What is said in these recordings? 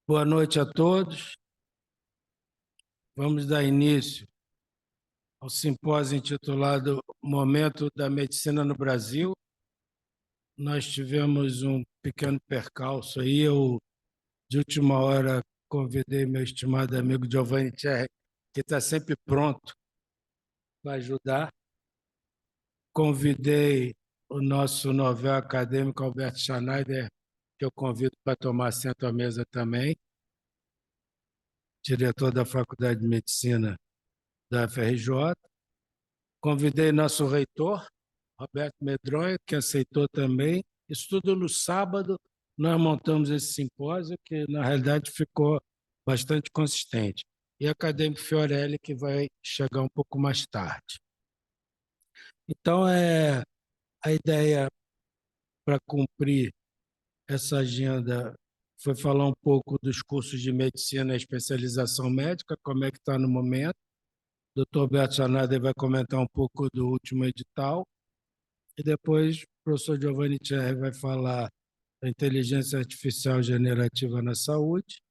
Boa noite a todos. Vamos dar início ao simpósio intitulado Momento da Medicina no Brasil. Nós tivemos um pequeno percalço aí. Eu, de última hora, convidei meu estimado amigo Giovanni Thierry, que está sempre pronto para ajudar. Convidei o nosso novel acadêmico Alberto Schneider, que eu convido para tomar assento à mesa também, diretor da Faculdade de Medicina da FRJ. Convidei nosso reitor, Roberto Medronha, que aceitou também. Isso tudo no sábado, nós montamos esse simpósio, que na realidade ficou bastante consistente. E acadêmico Fiorelli, que vai chegar um pouco mais tarde. Então, a ideia para cumprir essa agenda foi falar um pouco dos cursos de medicina e especialização médica, como é que está no momento. O doutor Alberto Schneider vai comentar um pouco do último edital. E depois o professor Giovanni Thierry vai falar da inteligência artificial generativa na saúde.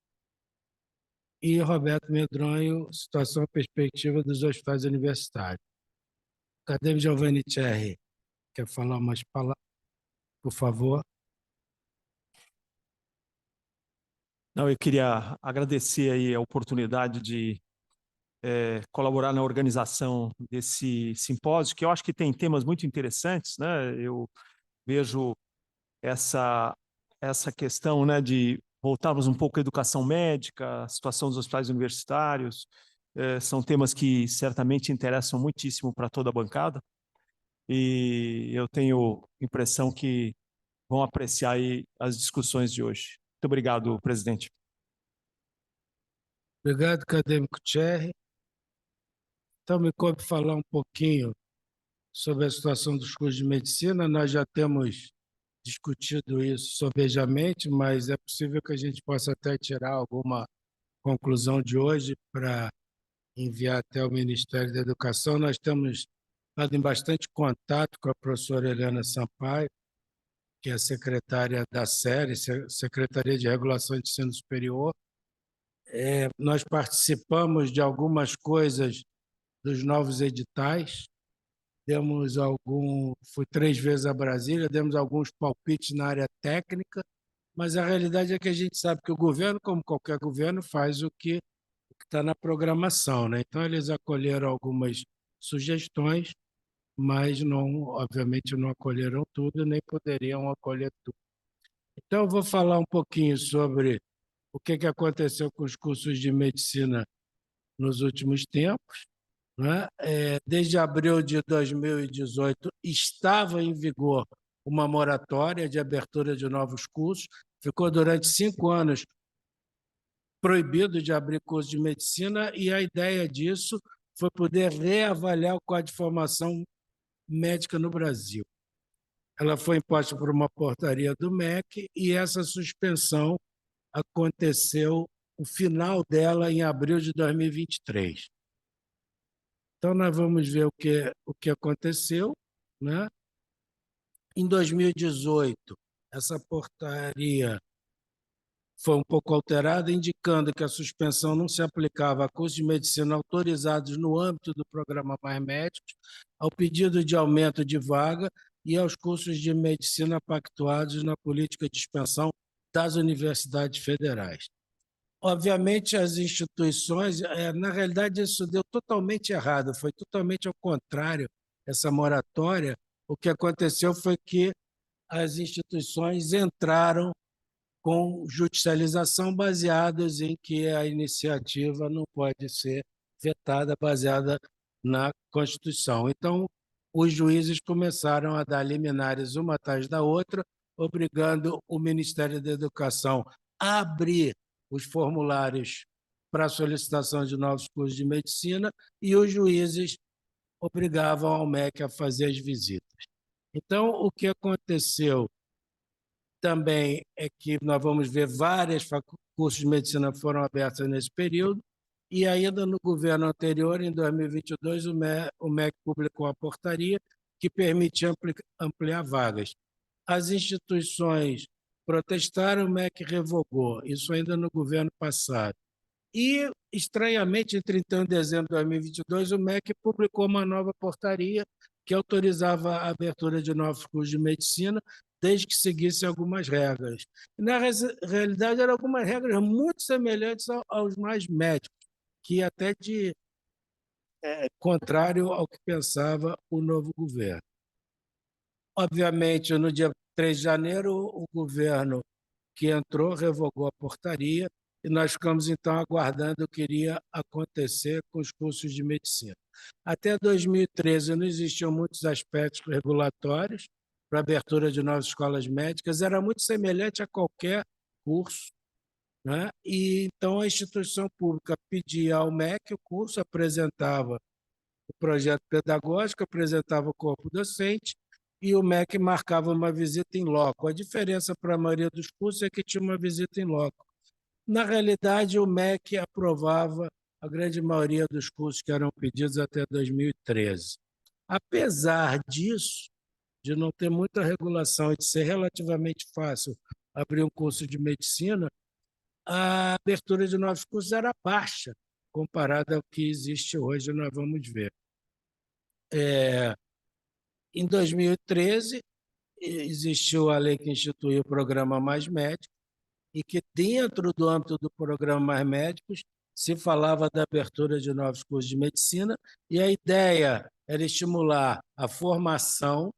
E Roberto Medronho, situação e perspectiva dos hospitais universitários. Cadê o Giovanni Thierry? Quer falar umas palavras, por favor? Não, eu queria agradecer aí a oportunidade de colaborar na organização desse simpósio, que eu acho que tem temas muito interessantes, né? Eu vejo essa questão, né, de voltarmos um pouco à educação médica, a situação dos hospitais universitários, são temas que certamente interessam muitíssimo para toda a bancada, e eu tenho impressão que vão apreciar aí as discussões de hoje. Muito obrigado, presidente. Obrigado, acadêmico Thierry. Então, me coube falar um pouquinho sobre a situação dos cursos de medicina. Nós já temos discutido isso sobejamente, mas é possível que a gente possa até tirar alguma conclusão de hoje para enviar até o Ministério da Educação. Nós temos estado em bastante contato com a professora Helena Sampaio, que é a secretária da SERE, Secretaria de Regulação de Ensino Superior. Nós participamos de algumas coisas dos novos editais, fui 3 vezes a Brasília, demos alguns palpites na área técnica, mas a realidade é que a gente sabe que o governo, como qualquer governo, faz o que está na programação, né? Então, eles acolheram algumas sugestões, mas não, obviamente não acolheram tudo, nem poderiam acolher tudo. Então, eu vou falar um pouquinho sobre o que aconteceu com os cursos de medicina nos últimos tempos, né? Desde abril de 2018, estava em vigor uma moratória de abertura de novos cursos, ficou durante 5 anos proibido de abrir curso de medicina, e a ideia disso foi poder reavaliar o quadro de formação médica no Brasil. Ela foi imposta por uma portaria do MEC e essa suspensão aconteceu, o final dela, em abril de 2023. Então, nós vamos ver o que aconteceu, né? Em 2018, essa portaria foi um pouco alterada, indicando que a suspensão não se aplicava a cursos de medicina autorizados no âmbito do programa Mais Médicos, ao pedido de aumento de vaga e aos cursos de medicina pactuados na política de expansão das universidades federais. Obviamente, as instituições, na realidade, isso deu totalmente errado, foi totalmente ao contrário, essa moratória. O que aconteceu foi que as instituições entraram com judicialização baseados em que a iniciativa não pode ser vetada, baseada na Constituição. Então, os juízes começaram a dar liminares uma atrás da outra, obrigando o Ministério da Educação a abrir os formulários para solicitação de novos cursos de medicina e os juízes obrigavam ao MEC a fazer as visitas. Então, o que aconteceu também é que nós vamos ver vários cursos de medicina foram abertos nesse período, e ainda no governo anterior, em 2022, o MEC publicou a portaria que permitia ampliar vagas. As instituições protestaram, o MEC revogou, isso ainda no governo passado. E, estranhamente, em 31 de dezembro de 2022, o MEC publicou uma nova portaria que autorizava a abertura de novos cursos de medicina, desde que seguisse algumas regras. E, na realidade, eram algumas regras muito semelhantes aos mais médicos, que até de contrário ao que pensava o novo governo. Obviamente, no dia 3 de janeiro, o governo que entrou revogou a portaria e nós ficamos, então, aguardando o que iria acontecer com os cursos de medicina. Até 2013, não existiam muitos aspectos regulatórios para a abertura de novas escolas médicas, era muito semelhante a qualquer curso, né? E, então, a instituição pública pedia ao MEC o curso, apresentava o projeto pedagógico, apresentava o corpo docente e o MEC marcava uma visita em loco. A diferença para a maioria dos cursos é que tinha uma visita em loco. Na realidade, o MEC aprovava a grande maioria dos cursos que eram pedidos até 2013. Apesar disso, de não ter muita regulação e de ser relativamente fácil abrir um curso de medicina, a abertura de novos cursos era baixa, comparada ao que existe hoje, nós vamos ver. Em 2013, existiu a lei que instituiu o programa Mais Médicos e que, dentro do âmbito do programa Mais Médicos, se falava da abertura de novos cursos de medicina e a ideia era estimular a formação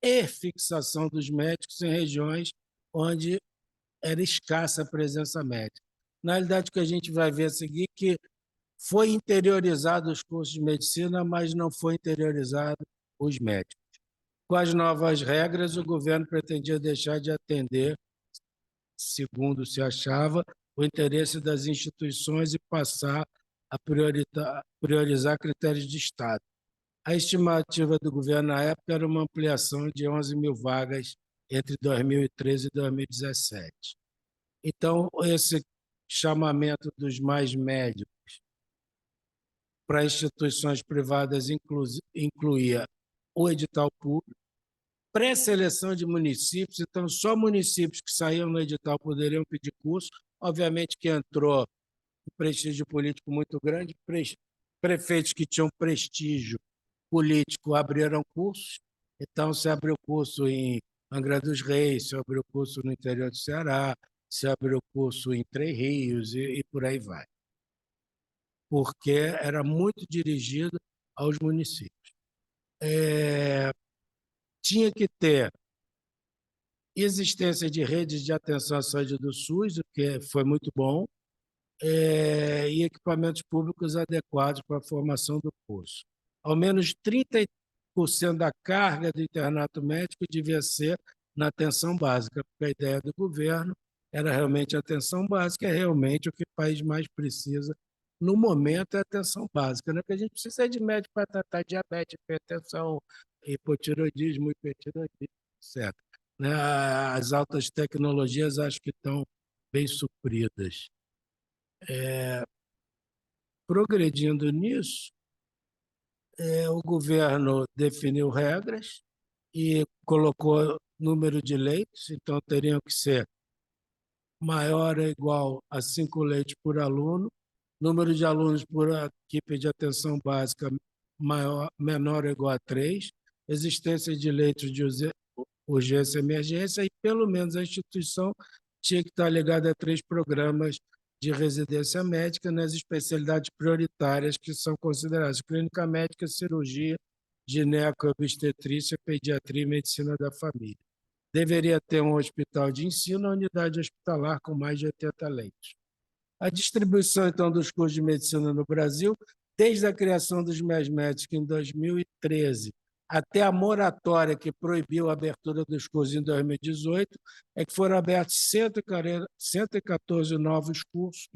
e fixação dos médicos em regiões onde era escassa a presença médica. Na realidade, o que a gente vai ver a seguir é que foi interiorizado os cursos de medicina, mas não foi interiorizado os médicos. Com as novas regras, o governo pretendia deixar de atender, segundo se achava, o interesse das instituições e passar a priorizar critérios de Estado. A estimativa do governo na época era uma ampliação de 11 mil vagas entre 2013 e 2017. Então, esse chamamento dos mais médios para instituições privadas incluía o edital público, pré-seleção de municípios, então só municípios que saíam no edital poderiam pedir curso. Obviamente que entrou um prestígio político muito grande, prefeitos que tinham prestígio político abriram cursos, então se abriu curso em Angra dos Reis, se abriu curso no interior do Ceará, se abriu curso em Três Rios e por aí vai, porque era muito dirigido aos municípios. Tinha que ter existência de redes de atenção à saúde do SUS, o que foi muito bom, e equipamentos públicos adequados para a formação do curso. Ao menos 30% da carga do internato médico devia ser na atenção básica, porque a ideia do governo era realmente a atenção básica, é realmente o que o país mais precisa no momento, é a atenção básica, né? Porque a gente precisa de médico para tratar diabetes, hipertensão, hipotireoidismo, hipertireoidismo, etc. As altas tecnologias acho que estão bem supridas. Progredindo nisso, o governo definiu regras e colocou número de leitos, então teriam que ser maior ou igual a 5 leitos por aluno, número de alunos por equipe de atenção básica menor ou igual a 3, existência de leitos de urgência e emergência, e pelo menos a instituição tinha que estar ligada a 3 programas de residência médica nas especialidades prioritárias que são consideradas clínica médica, cirurgia, gineco, obstetrícia, pediatria e medicina da família. Deveria ter um hospital de ensino, uma unidade hospitalar com mais de 80 leitos. A distribuição, então, dos cursos de medicina no Brasil, desde a criação dos MES médicos em 2013 até a moratória que proibiu a abertura dos cursos em 2018, é que foram abertos 114 novos cursos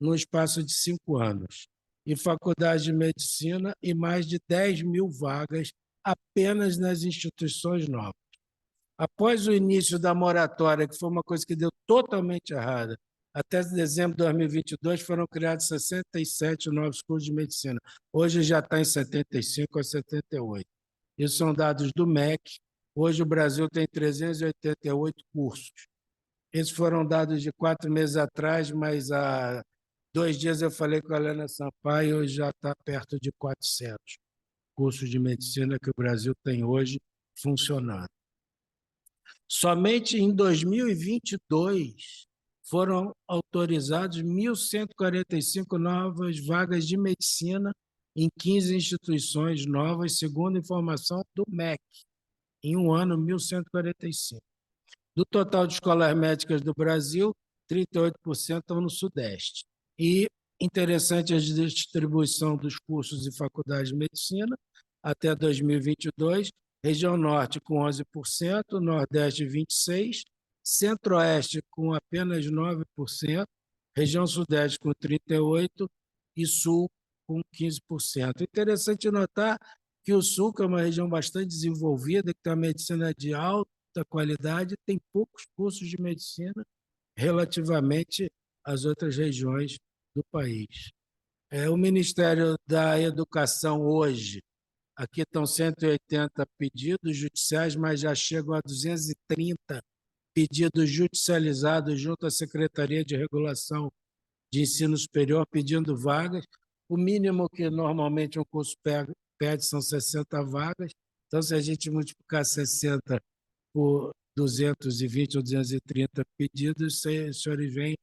no espaço de 5 anos, e faculdade de medicina e mais de 10 mil vagas apenas nas instituições novas. Após o início da moratória, que foi uma coisa que deu totalmente errada, até dezembro de 2022 foram criados 67 novos cursos de medicina. Hoje já está em 75 a 78. Isso são dados do MEC. Hoje o Brasil tem 388 cursos. Esses foram dados de 4 meses atrás, mas há 2 dias eu falei com a Helena Sampaio e já está perto de 400 cursos de medicina que o Brasil tem hoje funcionando. Somente em 2022 foram autorizados 1.145 novas vagas de medicina em 15 instituições novas, segundo informação do MEC. Em um ano, 1.145. Do total de escolas médicas do Brasil, 38% estão no Sudeste. E interessante a distribuição dos cursos e faculdades de medicina até 2022, região Norte com 11%, Nordeste 26%, Centro-Oeste com apenas 9%, região Sudeste com 38% e Sul com 15%. Interessante notar que o Sul, que é uma região bastante desenvolvida, que tem uma medicina de alta qualidade, tem poucos cursos de medicina relativamente às outras regiões do país. O Ministério da Educação hoje, aqui estão 180 pedidos judiciais, mas já chegam a 230 pedidos judicializados junto à Secretaria de Regulação de Ensino Superior pedindo vagas. O mínimo que normalmente um curso pede são 60 vagas. Então, se a gente multiplicar 60 por 220 ou 230 pedidos, senhores veem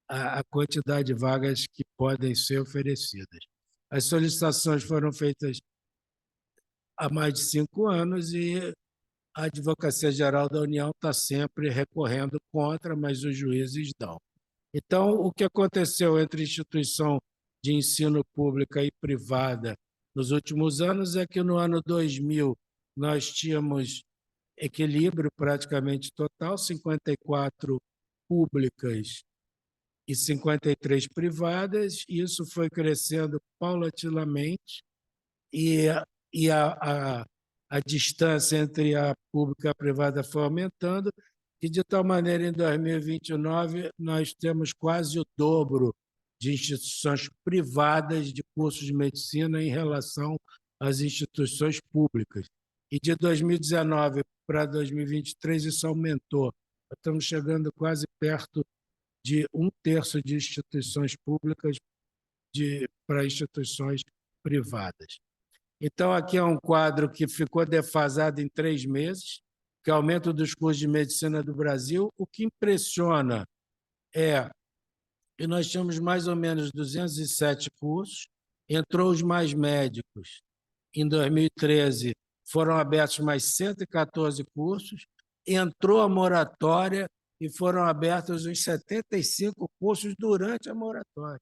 a quantidade de vagas que podem ser oferecidas. As solicitações foram feitas há mais de 5 anos e a Advocacia Geral da União está sempre recorrendo contra, mas os juízes dão. Então, o que aconteceu entre instituição de ensino pública e privada nos últimos anos é que no ano 2000 nós tínhamos equilíbrio praticamente total, 54 públicas e 53 privadas. Isso foi crescendo paulatinamente e a distância entre a pública e a privada foi aumentando, e de tal maneira, em 2029, nós temos quase o dobro de instituições privadas de cursos de medicina em relação às instituições públicas. E de 2019 para 2023, isso aumentou. Estamos chegando quase perto de 1/3 de instituições públicas para instituições privadas. Então, aqui é um quadro que ficou defasado em 3 meses, que é o aumento dos cursos de medicina do Brasil. O que impressiona é que nós tínhamos mais ou menos 207 cursos, entrou os mais médicos. Em 2013, foram abertos mais 114 cursos, entrou a moratória e foram abertos os 75 cursos durante a moratória.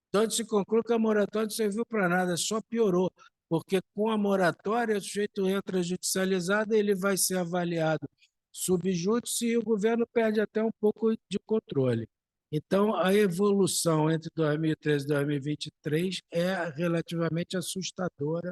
Então, se conclui que a moratória não serviu para nada, só piorou, porque com a moratória o sujeito entra judicializado, ele vai ser avaliado subjúdice e o governo perde até um pouco de controle. Então, a evolução entre 2013 e 2023 é relativamente assustadora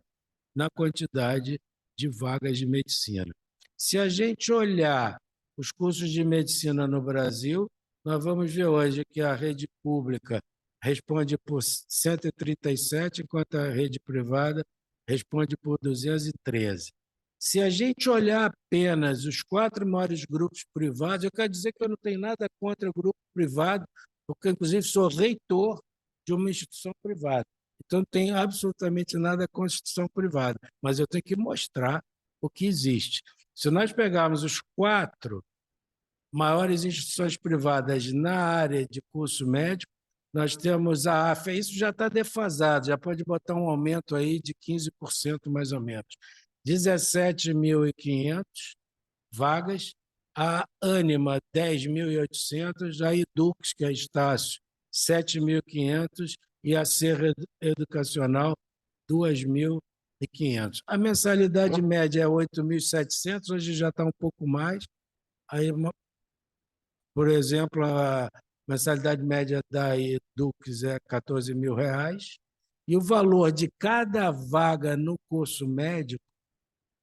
na quantidade de vagas de medicina. Se a gente olhar os cursos de medicina no Brasil, nós vamos ver hoje que a rede pública responde por 137, enquanto a rede privada responde por 213. Se a gente olhar apenas os 4 maiores grupos privados, eu quero dizer que eu não tenho nada contra o grupo privado, porque, inclusive, sou reitor de uma instituição privada. Então, não tenho absolutamente nada com a instituição privada, mas eu tenho que mostrar o que existe. Se nós pegarmos os 4 maiores instituições privadas na área de curso médico, nós temos a AFA, isso já está defasado, já pode botar um aumento aí de 15% mais ou menos. 17.500 vagas, a Ânima 10.800, a Edux, que é Estácio, 7.500 e a Serra Educacional 2.500. A mensalidade média é 8.700, hoje já está um pouco mais. Aí, por exemplo, a mensalidade média da Edux é R$14.000 e o valor de cada vaga no curso médico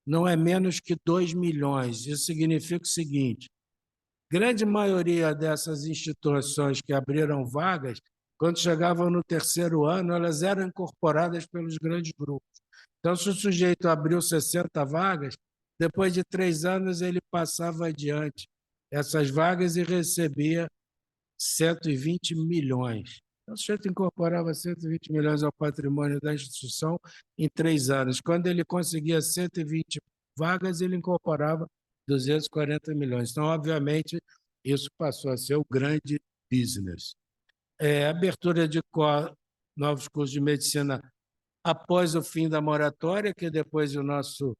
não é menos que 2 milhões. Isso significa o seguinte: grande maioria dessas instituições que abriram vagas, quando chegavam no 3º ano, elas eram incorporadas pelos grandes grupos. Então, se o sujeito abriu 60 vagas, depois de 3 anos ele passava adiante essas vagas e recebia 120 milhões. Então, o sujeito incorporava 120 milhões ao patrimônio da instituição em 3 anos. Quando ele conseguia 120 vagas, ele incorporava 240 milhões. Então, obviamente, isso passou a ser o grande business. Abertura de novos cursos de medicina após o fim da moratória, que depois o nosso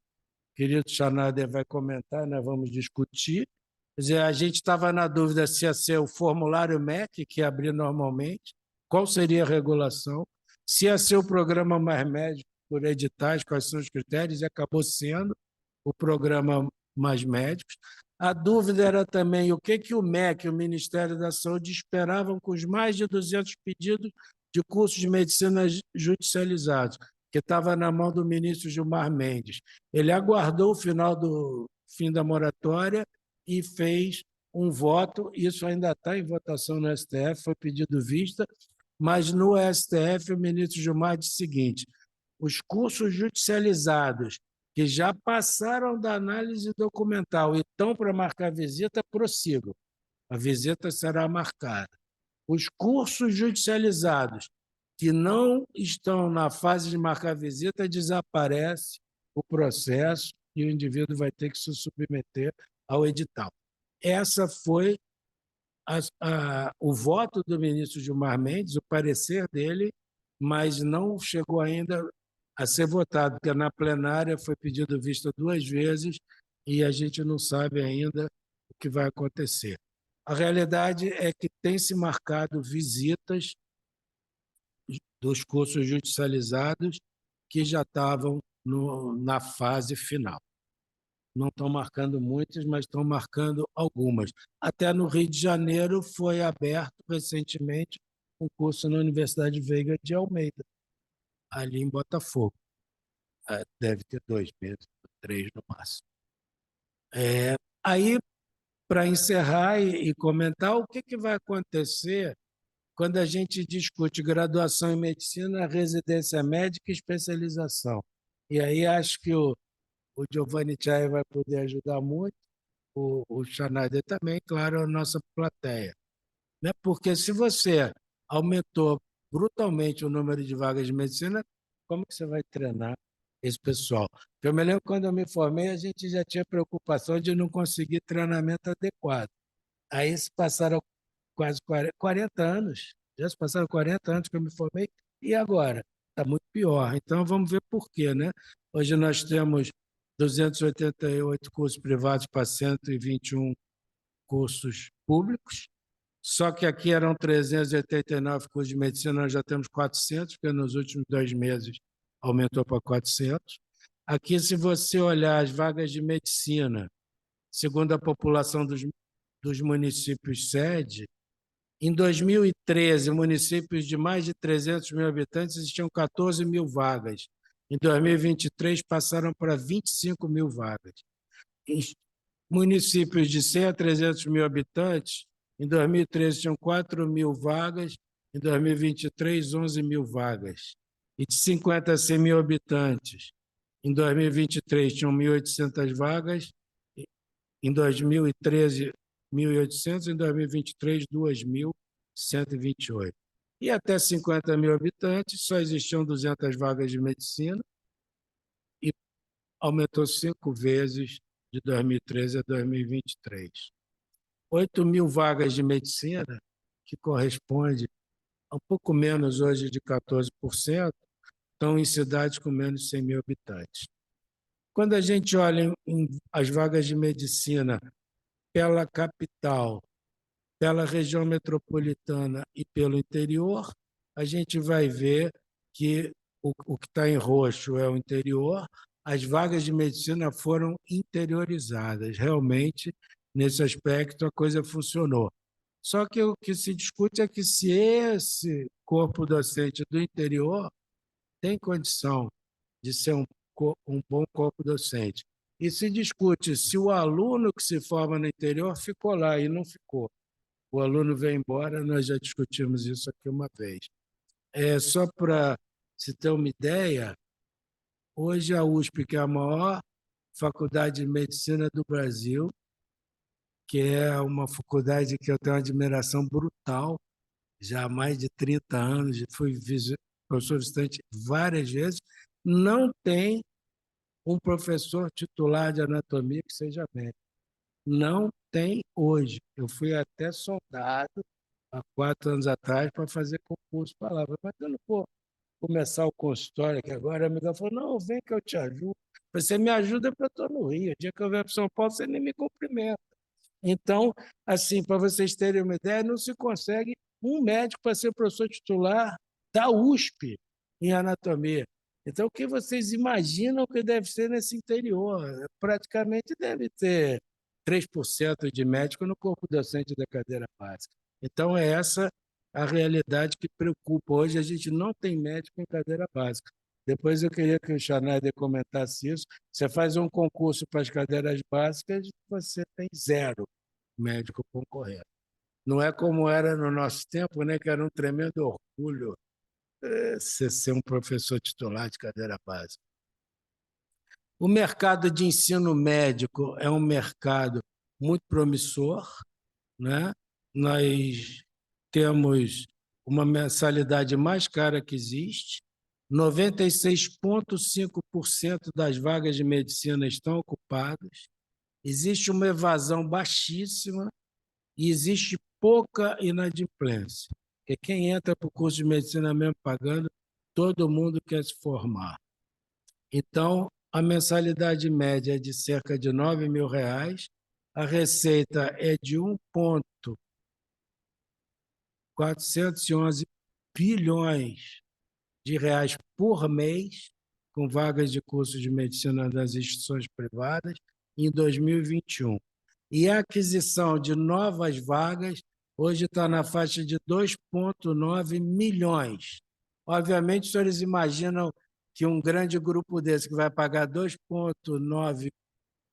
querido Schneider vai comentar, nós vamos discutir. Quer dizer, a gente estava na dúvida se ia ser o formulário MEC, que ia abrir normalmente, qual seria a regulação, se ia ser o programa Mais Médico por editais, quais são os critérios, e acabou sendo o programa Mais Médicos. A dúvida era também o que o MEC, o Ministério da Saúde, esperavam com os mais de 200 pedidos de cursos de medicina judicializados, que estava na mão do ministro Gilmar Mendes. Ele aguardou o final do fim da moratória e fez um voto. Isso ainda está em votação no STF, foi pedido vista, mas no STF o ministro Gilmar disse o seguinte: os cursos judicializados que já passaram da análise documental e estão para marcar visita, prossigam. A visita será marcada. Os cursos judicializados que não estão na fase de marcar visita, desaparece o processo e o indivíduo vai ter que se submeter ao edital. Essa foi o voto do ministro Gilmar Mendes, o parecer dele, mas não chegou ainda a ser votado, porque na plenária foi pedido vista 2 vezes e a gente não sabe ainda o que vai acontecer. A realidade é que tem se marcado visitas dos cursos judicializados que já estavam na fase final. Não estão marcando muitas, mas estão marcando algumas. Até no Rio de Janeiro foi aberto recentemente um curso na Universidade Veiga de Almeida, ali em Botafogo. Deve ter 2 meses, 3 no máximo. Aí, para encerrar e comentar, o que vai acontecer quando a gente discute graduação em medicina, residência médica e especialização? E aí acho que o Giovanni Chai vai poder ajudar muito, o Schneider também, claro, a nossa plateia. Né? Porque se você aumentou brutalmente o número de vagas de medicina, como que você vai treinar esse pessoal? Eu me lembro quando eu me formei, a gente já tinha preocupação de não conseguir treinamento adequado. Aí se passaram quase 40 anos, já se passaram 40 anos que eu me formei, e agora? Está muito pior. Então vamos ver por quê, né? Hoje nós temos 288 cursos privados para 121 cursos públicos, só que aqui eram 389 cursos de medicina, nós já temos 400, porque nos últimos 2 meses aumentou para 400. Aqui, se você olhar as vagas de medicina, segundo a população dos municípios sede, em 2013, municípios de mais de 300 mil habitantes existiam 14 mil vagas. Em 2023, passaram para 25 mil vagas. Em municípios de 100 a 300 mil habitantes, em 2013 tinham 4 mil vagas, em 2023, 11 mil vagas. E de 50 a 100 mil habitantes, em 2023 tinham 1.800 vagas, em 2013, 1.800, em 2023, 2.128. E até 50 mil habitantes, só existiam 200 vagas de medicina e aumentou 5 vezes de 2013 a 2023. 8 mil vagas de medicina, que corresponde a um pouco menos hoje de 14%, estão em cidades com menos de 100 mil habitantes. Quando a gente olha as vagas de medicina pela capital, pela região metropolitana e pelo interior, a gente vai ver que o que está em roxo é o interior, as vagas de medicina foram interiorizadas. Realmente, nesse aspecto, a coisa funcionou. Só que o que se discute é que se esse corpo docente do interior tem condição de ser um bom corpo docente. E se discute se o aluno que se forma no interior ficou lá e não ficou. O aluno veio embora, nós já discutimos isso aqui uma vez. Só para se ter uma ideia, hoje a USP, que é a maior faculdade de medicina do Brasil, que é uma faculdade que eu tenho uma admiração brutal, já há mais de 30 anos, fui professor visitante várias vezes, não tem um professor titular de anatomia que seja médico. Não tem hoje. Eu fui até soldado há 4 anos atrás para fazer concurso para lá. Mas eu não vou começar o consultório aqui agora. A amiga falou, não, vem que eu te ajudo. Você me ajuda porque eu estou no Rio. O dia que eu vier para São Paulo, você nem me cumprimenta. Então, assim, para vocês terem uma ideia, não se consegue um médico para ser professor titular da USP em anatomia. Então, o que vocês imaginam que deve ser nesse interior? Praticamente deve ter 3% de médico no corpo docente da cadeira básica. Então, é essa a realidade que preocupa. Hoje a gente não tem médico em cadeira básica. Depois eu queria que o Schneider comentasse isso. Você faz um concurso para as cadeiras básicas, você tem 0 médico concorrendo. Não é como era no nosso tempo, né, que era um tremendo orgulho você ser um professor titular de cadeira básica. O mercado de ensino médico é um mercado muito promissor, né? Nós temos uma mensalidade mais cara que existe, 96,5% das vagas de medicina estão ocupadas, existe uma evasão baixíssima e existe pouca inadimplência. Porque quem entra para o curso de medicina mesmo pagando, todo mundo quer se formar. Então, a mensalidade média é de cerca de R$ 9.000, a receita é de 1,411 bilhões de reais por mês, com vagas de curso de medicina das instituições privadas, em 2021. E a aquisição de novas vagas hoje está na faixa de 2,9 milhões. Obviamente, os senhores imaginam que um grande grupo desse que vai pagar 2,9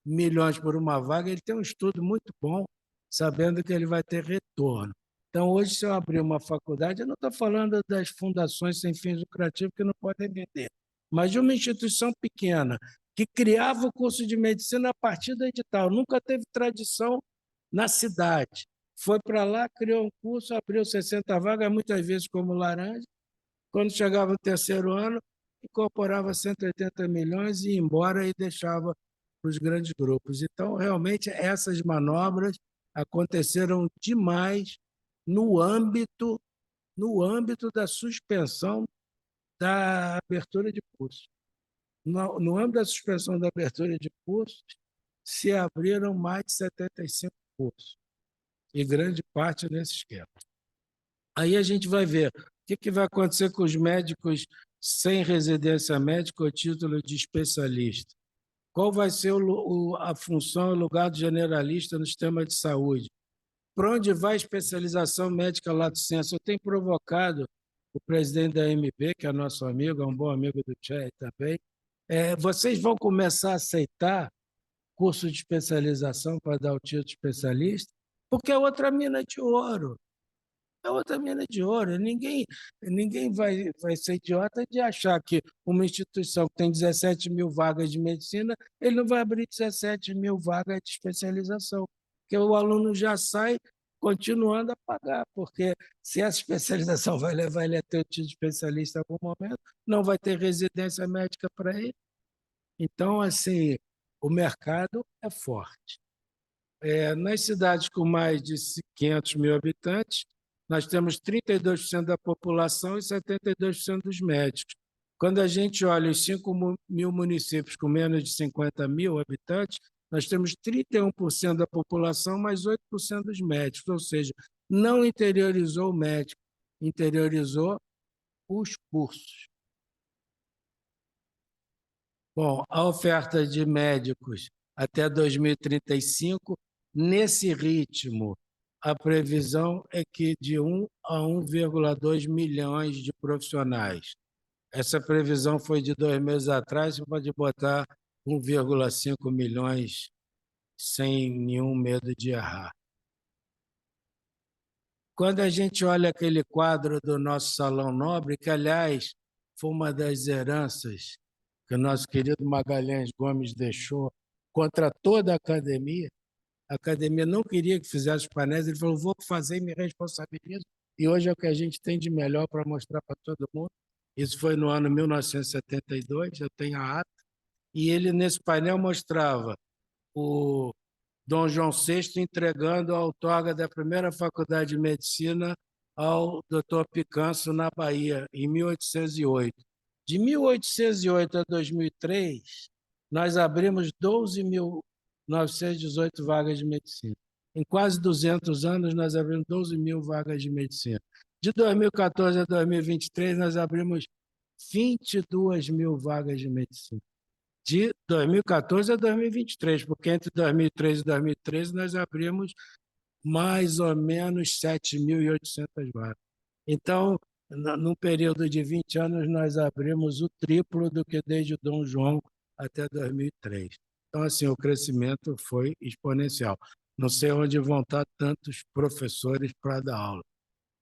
milhões por uma vaga, ele tem um estudo muito bom, sabendo que ele vai ter retorno. Então, hoje, se eu abrir uma faculdade, eu não estou falando das fundações sem fins lucrativos que não podem vender, mas de uma instituição pequena que criava o curso de medicina a partir do edital, nunca teve tradição na cidade. Foi para lá, criou um curso, abriu 60 vagas, muitas vezes como laranja. Quando chegava o terceiro ano, incorporava 180 milhões e ia embora e deixava para os grandes grupos. Então, realmente, essas manobras aconteceram demais no âmbito, no âmbito da suspensão da abertura de cursos. No âmbito da suspensão da abertura de cursos, se abriram mais de 75 cursos, e grande parte nesse esquema. Aí a gente vai ver o que vai acontecer com os médicos sem residência médica ou título de especialista. Qual vai ser a função e o lugar do generalista no sistema de saúde? Para onde vai a especialização médica lato sensu? Eu tenho provocado o presidente da MB, que é nosso amigo, é um bom amigo do Tchê também. Vocês vão começar a aceitar curso de especialização para dar o título de especialista? Porque é outra mina de ouro. É outra mina de ouro. Ninguém vai ser idiota de achar que uma instituição que tem 17 mil vagas de medicina, ele não vai abrir 17 mil vagas de especialização, porque o aluno já sai continuando a pagar, porque se essa especialização vai levar ele a ter o título de especialista em algum momento, não vai ter residência médica para ele. Então, assim, o mercado é forte. Nas cidades com mais de 500 mil habitantes, nós temos 32% da população e 72% dos médicos. Quando a gente olha os 5 mil municípios com menos de 50 mil habitantes, nós temos 31% da população mais 8% dos médicos, ou seja, não interiorizou o médico, interiorizou os cursos. Bom, a oferta de médicos até 2035, nesse ritmo, a previsão é que de 1 a 1,2 milhões de profissionais. Essa previsão foi de 2 meses atrás, você pode botar 1,5 milhões sem nenhum medo de errar. Quando a gente olha aquele quadro do nosso Salão Nobre, que, aliás, foi uma das heranças que o nosso querido Magalhães Gomes deixou contra toda a academia, a academia não queria que fizesse os painéis, ele falou, vou fazer e me responsabilizo, e hoje é o que a gente tem de melhor para mostrar para todo mundo. Isso foi no ano 1972, eu tenho a ata, e ele, nesse painel, mostrava o Dom João VI entregando a outorga da primeira faculdade de medicina ao Dr. Picanso, na Bahia, em 1808. De 1808 a 2003, nós abrimos 12.918 vagas de medicina. Em quase 200 anos, nós abrimos 12 mil vagas de medicina. De 2014 a 2023, nós abrimos 22 mil vagas de medicina. De 2014 a 2023, porque entre 2003 e 2013 nós abrimos mais ou menos 7.800 vagas. Então, num período de 20 anos, nós abrimos o triplo do que desde o Dom João até 2003. Então, assim, o crescimento foi exponencial. Não sei onde vão estar tantos professores para dar aula.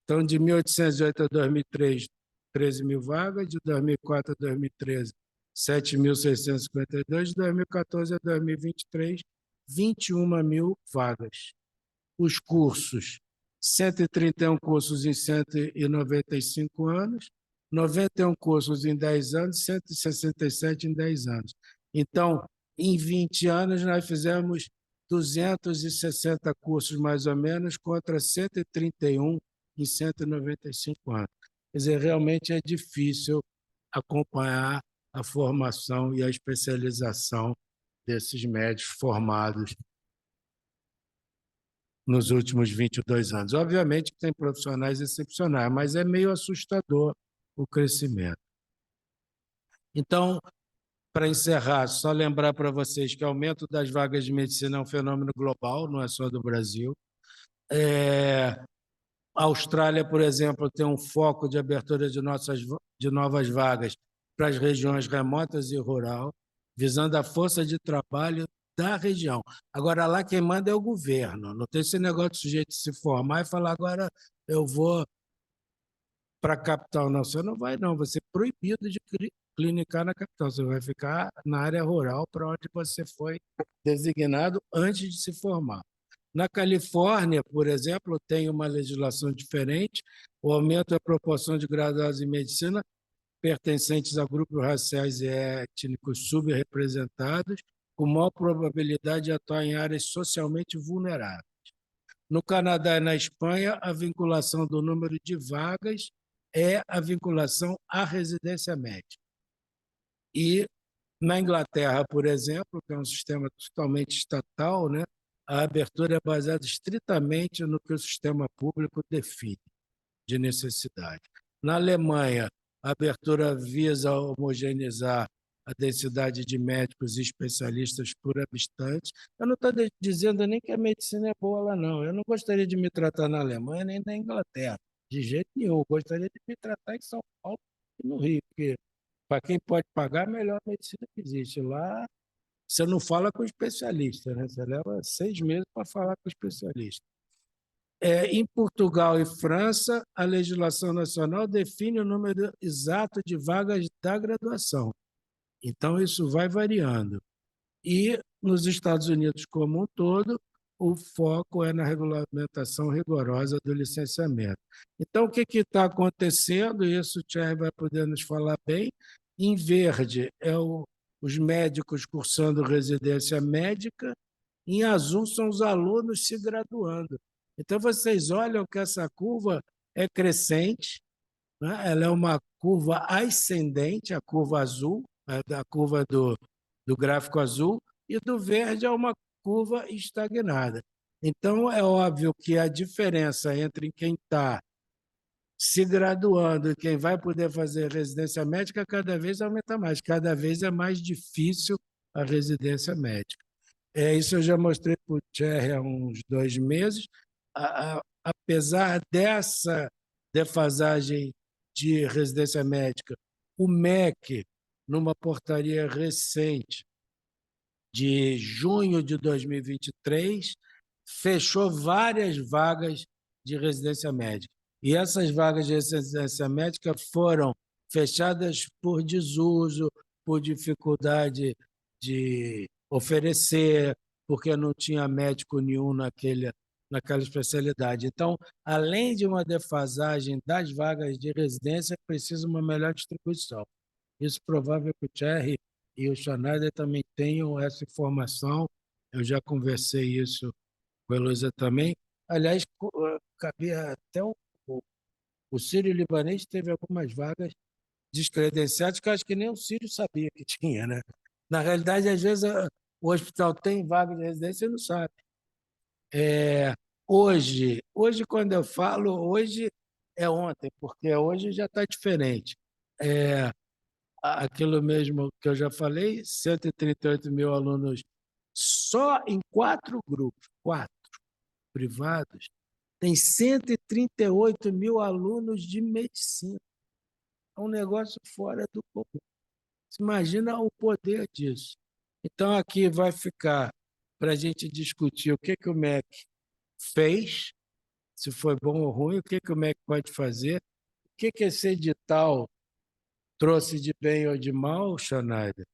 Então, de 1808 a 2003, 13 mil vagas, de 2004 a 2013, 7.652, de 2014 a 2023, 21 mil vagas. Os cursos, 131 cursos em 195 anos, 91 cursos em 10 anos, 167 em 10 anos. Então, em 20 anos, nós fizemos 260 cursos, mais ou menos, contra 131 em 195 anos. Quer dizer, realmente é difícil acompanhar a formação e a especialização desses médicos formados nos últimos 22 anos. Obviamente que tem profissionais excepcionais, mas é meio assustador o crescimento. Então, para encerrar, só lembrar para vocês que o aumento das vagas de medicina é um fenômeno global, não é só do Brasil. A Austrália, por exemplo, tem um foco de abertura de novas vagas para as regiões remotas e rural, visando a força de trabalho da região. Agora, lá quem manda é o governo, não tem esse negócio de sujeito se formar e falar agora eu vou para a capital. Não, você não vai não, você é proibido de clinicar na capital, você vai ficar na área rural para onde você foi designado antes de se formar. Na Califórnia, por exemplo, tem uma legislação diferente, o aumento da proporção de graduados em medicina pertencentes a grupos raciais e étnicos subrepresentados, com maior probabilidade de atuar em áreas socialmente vulneráveis. No Canadá e na Espanha, a vinculação do número de vagas é a vinculação à residência médica. E na Inglaterra, por exemplo, que é um sistema totalmente estatal, né, a abertura é baseada estritamente no que o sistema público define de necessidade. Na Alemanha, a abertura visa homogeneizar a densidade de médicos e especialistas por habitante. Eu não estou dizendo nem que a medicina é boa lá, não. Eu não gostaria de me tratar na Alemanha nem na Inglaterra, de jeito nenhum. Eu gostaria de me tratar em São Paulo e no Rio, porque para quem pode pagar, a melhor medicina que existe. Lá, você não fala com o especialista, né? Você leva 6 meses para falar com o especialista. Em Portugal e França, a legislação nacional define o número exato de vagas da graduação. Então, isso vai variando. E nos Estados Unidos como um todo, o foco é na regulamentação rigorosa do licenciamento. Então, o que está acontecendo? Isso o Thierry vai poder nos falar bem. Em verde, os médicos cursando residência médica. Em azul, são os alunos se graduando. Então, vocês olham que essa curva é crescente, né? Ela é uma curva ascendente, a curva azul, a curva do gráfico azul, e do verde é uma curva estagnada. Então, é óbvio que a diferença entre quem está se graduando e quem vai poder fazer residência médica cada vez aumenta mais, cada vez é mais difícil a residência médica. Isso eu já mostrei para o Thierry há uns 2 meses. Apesar dessa defasagem de residência médica, o MEC, numa portaria recente de junho de 2023, fechou várias vagas de residência médica. E essas vagas de residência médica foram fechadas por desuso, por dificuldade de oferecer, porque não tinha médico nenhum naquela especialidade. Então, além de uma defasagem das vagas de residência, precisa uma melhor distribuição. Isso provável que o Thierry e o Schneider também tenham essa informação. Eu já conversei isso com a Heloísa também. Aliás, cabia até o Sírio-Libanês teve algumas vagas descredenciadas que eu acho que nem o Sírio sabia que tinha, né? Na realidade, às vezes, o hospital tem vaga de residência e não sabe. Hoje, quando eu falo, hoje é ontem, porque hoje já está diferente. É, aquilo mesmo que eu já falei, 138 mil alunos só em 4 grupos, 4 privados, tem 138 mil alunos de medicina. É um negócio fora do comum. Você imagina o poder disso. Então, aqui vai ficar para a gente discutir o que o MEC fez, se foi bom ou ruim, o que o MEC pode fazer, o que esse edital trouxe de bem ou de mal, Schneider.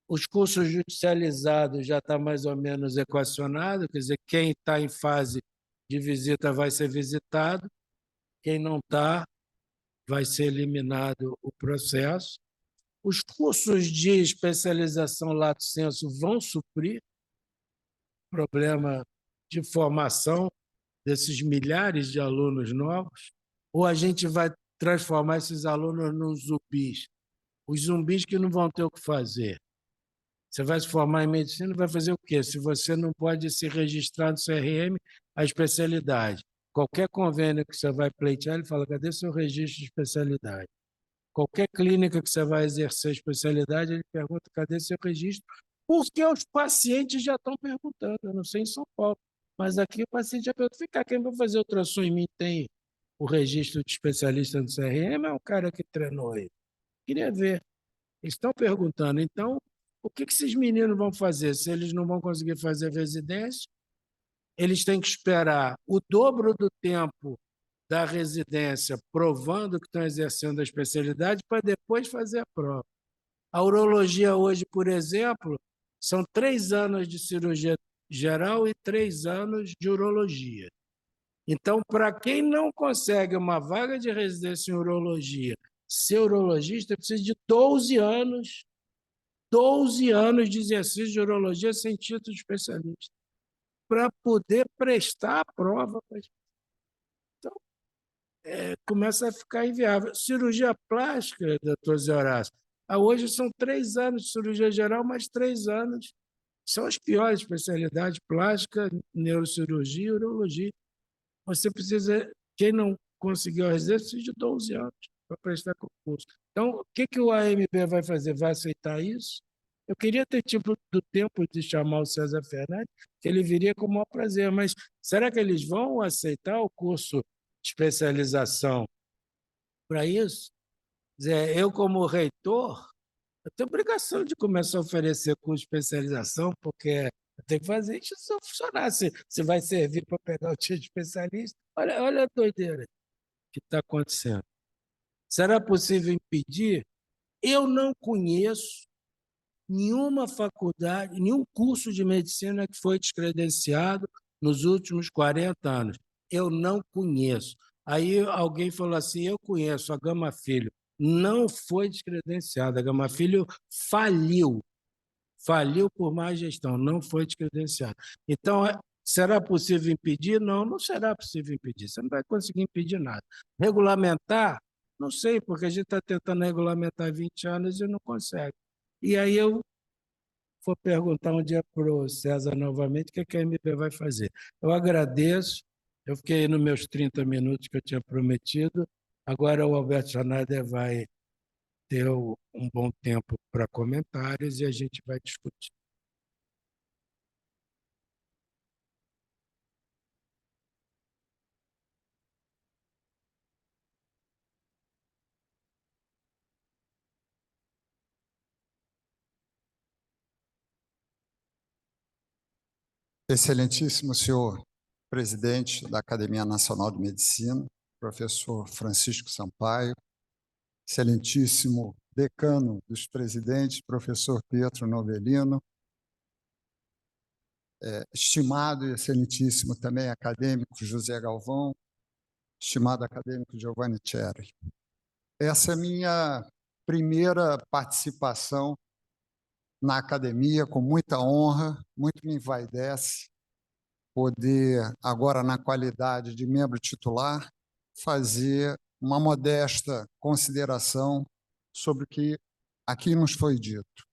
Os cursos judicializados já está mais ou menos equacionado, quer dizer, quem está em fase de visita vai ser visitado, quem não está vai ser eliminado o processo. Os cursos de especialização lato sensu vão suprir o problema de formação desses milhares de alunos novos, ou a gente vai transformar esses alunos nos zumbis, os zumbis que não vão ter o que fazer. Você vai se formar em medicina, vai fazer o quê? Se você não pode se registrar no CRM, a especialidade. Qualquer convênio que você vai pleitear, ele fala, cadê seu registro de especialidade? Qualquer clínica que você vai exercer a especialidade, ele pergunta, cadê seu registro? Porque os pacientes já estão perguntando, eu não sei em São Paulo, mas aqui o paciente já pergunta, fica, quem vai fazer ultrassom em mim tem o registro de especialista no CRM, é um cara que treinou ele. Queria ver. Eles estão perguntando, então, o que esses meninos vão fazer? Se eles não vão conseguir fazer residência, eles têm que esperar o dobro do tempo da residência, provando que estão exercendo a especialidade, para depois fazer a prova. A urologia hoje, por exemplo, são 3 anos de cirurgia geral e 3 anos de urologia. Então, para quem não consegue uma vaga de residência em urologia, ser urologista precisa de 12 anos de exercício de urologia sem título de especialista, para poder prestar a prova. Então, começa a ficar inviável. Cirurgia plástica, doutor Zé Horácio, hoje são 3 anos de cirurgia geral, mais 3 anos são as piores especialidades, plástica, neurocirurgia e urologia. Você precisa, quem não conseguiu a residência, precisa de 12 anos para prestar concurso. Então, o que o AMB vai fazer? Vai aceitar isso? Eu queria ter tipo do tempo de chamar o César Fernandes, que ele viria com o maior prazer, mas será que eles vão aceitar o curso de especialização para isso? Eu, como reitor, eu tenho obrigação de começar a oferecer curso de especialização, porque eu tenho que fazer isso funcionar. Se vai servir para pegar o título de especialista, olha a doideira que está acontecendo. Será possível impedir? Eu não conheço nenhuma faculdade, nenhum curso de medicina que foi descredenciado nos últimos 40 anos. Eu não conheço. Aí alguém falou assim, eu conheço a Gama Filho. Não foi descredenciada. A Gama Filho faliu por má gestão, não foi descredenciada. Então, será possível impedir? Não, não será possível impedir. Você não vai conseguir impedir nada. Regulamentar? Não sei, porque a gente está tentando regulamentar há 20 anos e não consegue. E aí eu vou perguntar um dia para o César novamente o que a MP vai fazer. Eu agradeço, eu fiquei nos meus 30 minutos que eu tinha prometido, agora o Alberto Schneider vai ter um bom tempo para comentários e a gente vai discutir. Excelentíssimo senhor presidente da Academia Nacional de Medicina, professor Francisco Sampaio, excelentíssimo decano dos presidentes, professor Pietro Novelino, estimado e excelentíssimo também acadêmico José Galvão, estimado acadêmico Giovanni Cherry. Essa é a minha primeira participação na academia, com muita honra, muito me envaidece poder, agora na qualidade de membro titular, fazer uma modesta consideração sobre o que aqui nos foi dito.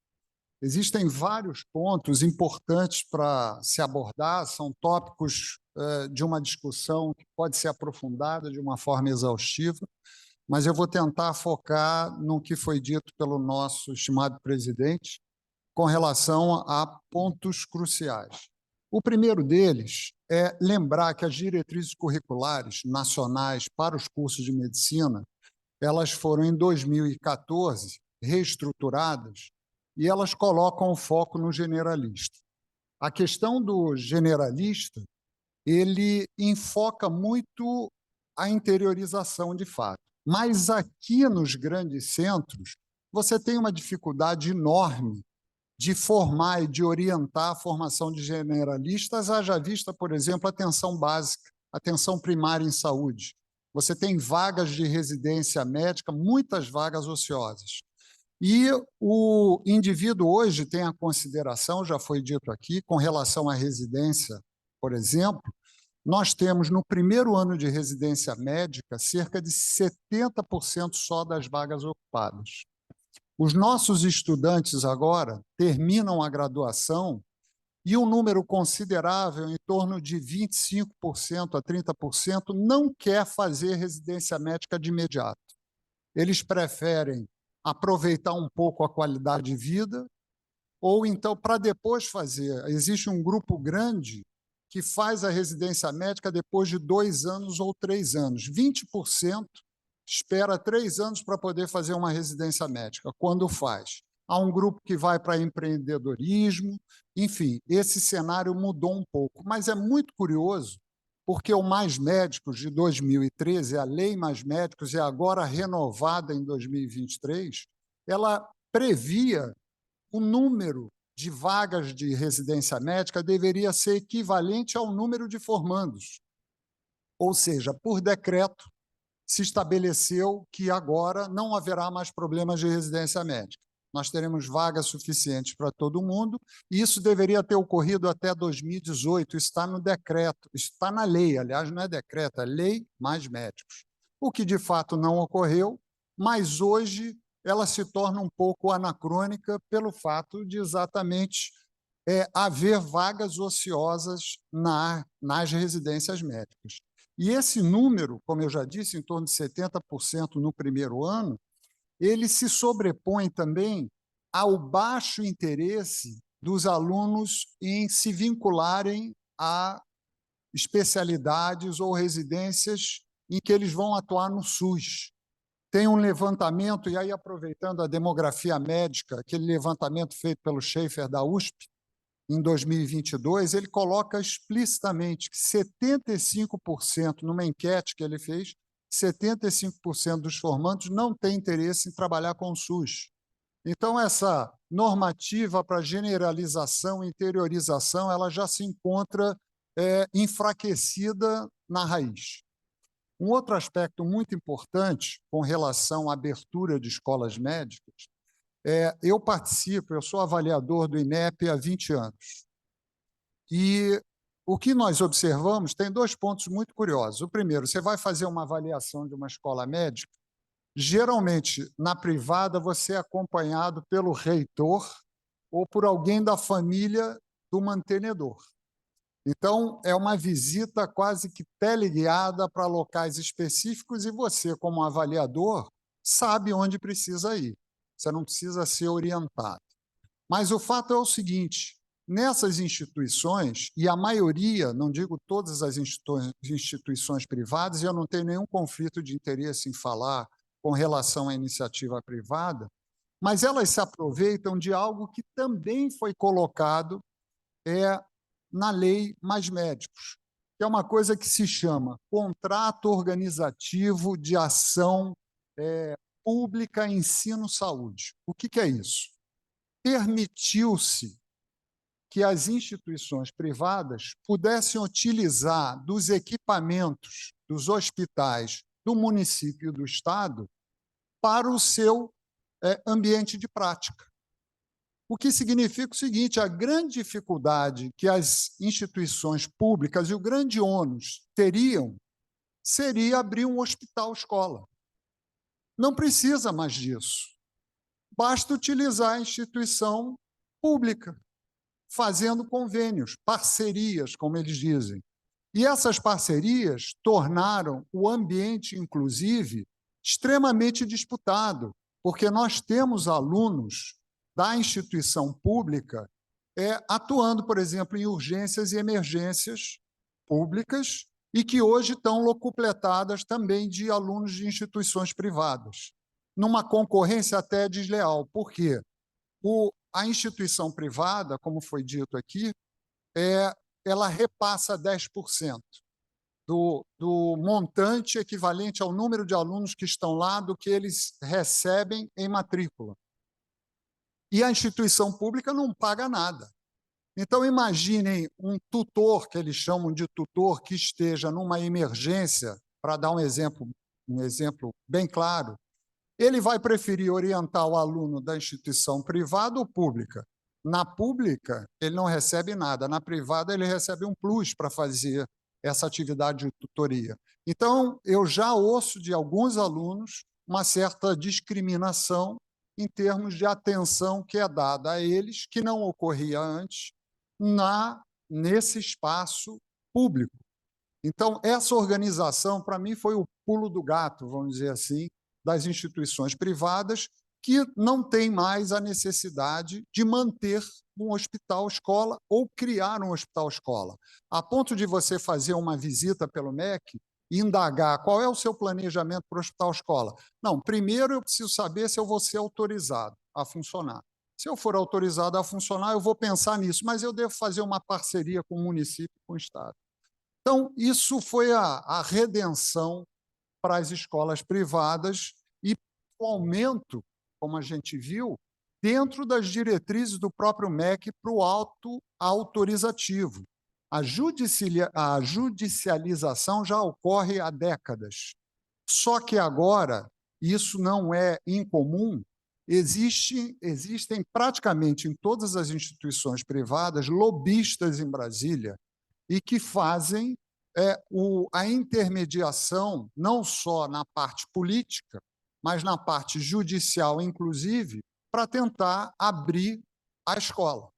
Existem vários pontos importantes para se abordar, são tópicos de uma discussão que pode ser aprofundada de uma forma exaustiva, mas eu vou tentar focar no que foi dito pelo nosso estimado presidente com relação a pontos cruciais. O primeiro deles é lembrar que as diretrizes curriculares nacionais para os cursos de medicina, elas foram, em 2014, reestruturadas e elas colocam o foco no generalista. A questão do generalista, ele enfoca muito a interiorização de fato. Mas aqui nos grandes centros, você tem uma dificuldade enorme de formar e de orientar a formação de generalistas, haja vista, por exemplo, a atenção básica, atenção primária em saúde. Você tem vagas de residência médica, muitas vagas ociosas. E o indivíduo hoje tem a consideração, já foi dito aqui, com relação à residência, por exemplo, nós temos no primeiro ano de residência médica cerca de 70% só das vagas ocupadas. Os nossos estudantes agora terminam a graduação e um número considerável, em torno de 25% a 30%, não quer fazer residência médica de imediato. Eles preferem aproveitar um pouco a qualidade de vida ou então para depois fazer. Existe um grupo grande que faz a residência médica depois de 2 anos ou 3 anos. 20% espera 3 anos para poder fazer uma residência médica, quando faz. Há um grupo que vai para empreendedorismo, enfim, esse cenário mudou um pouco, mas é muito curioso, porque o Mais Médicos de 2013, a Lei Mais Médicos, é agora renovada em 2023, ela previa o número de vagas de residência médica deveria ser equivalente ao número de formandos. Ou seja, por decreto, se estabeleceu que agora não haverá mais problemas de residência médica. Nós teremos vagas suficientes para todo mundo, e isso deveria ter ocorrido até 2018, isso está no decreto, isso está na lei, aliás, não é decreto, é Lei Mais Médicos. O que, de fato, não ocorreu, mas hoje ela se torna um pouco anacrônica pelo fato de exatamente haver vagas ociosas nas residências médicas. E esse número, como eu já disse, em torno de 70% no primeiro ano, ele se sobrepõe também ao baixo interesse dos alunos em se vincularem a especialidades ou residências em que eles vão atuar no SUS. Tem um levantamento, e aí aproveitando a demografia médica, aquele levantamento feito pelo Schaefer da USP, em 2022, ele coloca explicitamente que 75%, numa enquete que ele fez, 75% dos formandos não têm interesse em trabalhar com o SUS. Então, essa normativa para generalização e interiorização, ela já se encontra enfraquecida na raiz. Um outro aspecto muito importante com relação à abertura de escolas médicas eu sou avaliador do INEP há 20 anos. E o que nós observamos tem 2 pontos muito curiosos. O primeiro, você vai fazer uma avaliação de uma escola médica, geralmente, na privada, você é acompanhado pelo reitor ou por alguém da família do mantenedor. Então, é uma visita quase que teleguiada para locais específicos e você, como avaliador, sabe onde precisa ir. Você não precisa ser orientado. Mas o fato é o seguinte, nessas instituições, e a maioria, não digo todas as instituições privadas, e eu não tenho nenhum conflito de interesse em falar com relação à iniciativa privada, mas elas se aproveitam de algo que também foi colocado na Lei Mais Médicos, que é uma coisa que se chama Contrato Organizativo de Ação Pública Ensino Saúde. O que é isso? Permitiu-se que as instituições privadas pudessem utilizar dos equipamentos dos hospitais do município e do estado para o seu ambiente de prática. O que significa o seguinte: a grande dificuldade que as instituições públicas e o grande ônus teriam seria abrir um hospital-escola. Não precisa mais disso. Basta utilizar a instituição pública, fazendo convênios, parcerias, como eles dizem. E essas parcerias tornaram o ambiente, inclusive, extremamente disputado, porque nós temos alunos da instituição pública atuando, por exemplo, em urgências e emergências públicas e que hoje estão locupletadas também de alunos de instituições privadas, numa concorrência até desleal. Por quê? A instituição privada, como foi dito aqui, ela repassa 10% do montante equivalente ao número de alunos que estão lá do que eles recebem em matrícula. E a instituição pública não paga nada. Então, imaginem um tutor, que eles chamam de tutor, que esteja numa emergência, para dar um exemplo bem claro, ele vai preferir orientar o aluno da instituição privada ou pública. Na pública, ele não recebe nada. Na privada, ele recebe um plus para fazer essa atividade de tutoria. Então, eu já ouço de alguns alunos uma certa discriminação em termos de atenção que é dada a eles, que não ocorria antes, nesse espaço público. Então, essa organização, para mim, foi o pulo do gato, vamos dizer assim, das instituições privadas, que não tem mais a necessidade de manter um hospital-escola ou criar um hospital-escola. A ponto de você fazer uma visita pelo MEC e indagar qual é o seu planejamento para o hospital-escola. Não, primeiro eu preciso saber se eu vou ser autorizado a funcionar. Se eu for autorizado a funcionar, eu vou pensar nisso, mas eu devo fazer uma parceria com o município e com o estado. Então, isso foi a redenção para as escolas privadas e o aumento, como a gente viu, dentro das diretrizes do próprio MEC para o autorizativo. A judicialização já ocorre há décadas. Só que agora, isso não é incomum, existem praticamente em todas as instituições privadas lobistas em Brasília e que fazem a intermediação não só na parte política, mas na parte judicial, inclusive, para tentar abrir a escola.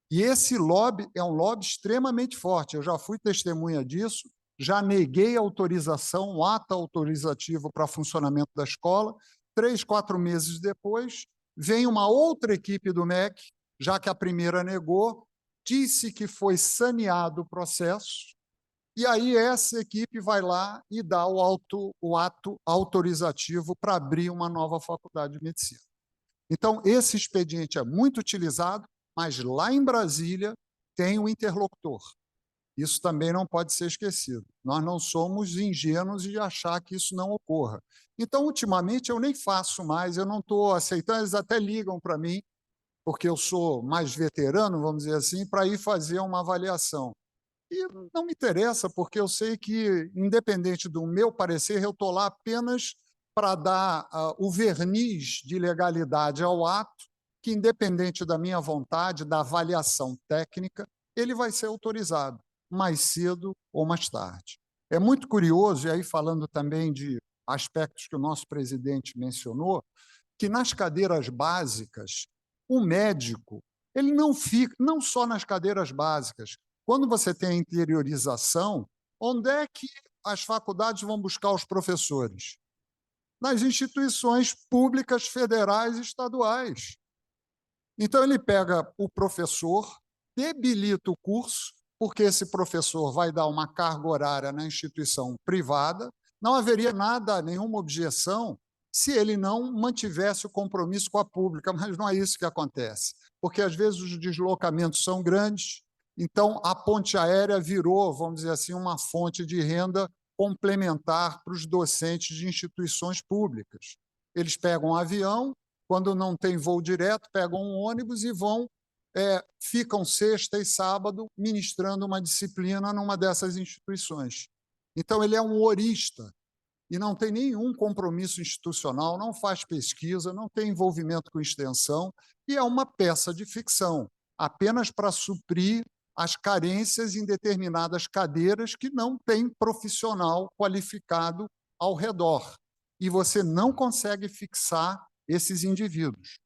E esse lobby é um lobby extremamente forte. Eu já fui testemunha disso, já neguei autorização, um ato autorizativo para funcionamento da escola. 3, 4 meses depois, vem uma outra equipe do MEC, já que a primeira negou, disse que foi saneado o processo, e aí essa equipe vai lá e dá o ato autorizativo para abrir uma nova faculdade de medicina. Então, esse expediente é muito utilizado, mas lá em Brasília tem o interlocutor. Isso também não pode ser esquecido. Nós não somos ingênuos de achar que isso não ocorra. Então, ultimamente, eu nem faço mais, eu não estou aceitando, eles até ligam para mim, porque eu sou mais veterano, vamos dizer assim, para ir fazer uma avaliação. E não me interessa, porque eu sei que, independente do meu parecer, eu estou lá apenas para dar o verniz de legalidade ao ato, que, independente da minha vontade, da avaliação técnica, ele vai ser autorizado, mais cedo ou mais tarde. É muito curioso, e aí falando também de aspectos que o nosso presidente mencionou, que nas cadeiras básicas, o médico ele não fica, não só nas cadeiras básicas. Quando você tem a interiorização, onde é que as faculdades vão buscar os professores? Nas instituições públicas, federais e estaduais. Então, ele pega o professor, debilita o curso, porque esse professor vai dar uma carga horária na instituição privada, não haveria nenhuma objeção se ele não mantivesse o compromisso com a pública, mas não é isso que acontece, porque às vezes os deslocamentos são grandes, então a ponte aérea virou, vamos dizer assim, uma fonte de renda complementar para os docentes de instituições públicas. Eles pegam um avião, quando não tem voo direto, pegam um ônibus e vão ficam sexta e sábado ministrando uma disciplina numa dessas instituições. Então, ele é um horista e não tem nenhum compromisso institucional, não faz pesquisa, não tem envolvimento com extensão, e é uma peça de ficção, apenas para suprir as carências em determinadas cadeiras que não tem profissional qualificado ao redor. E você não consegue fixar esses indivíduos.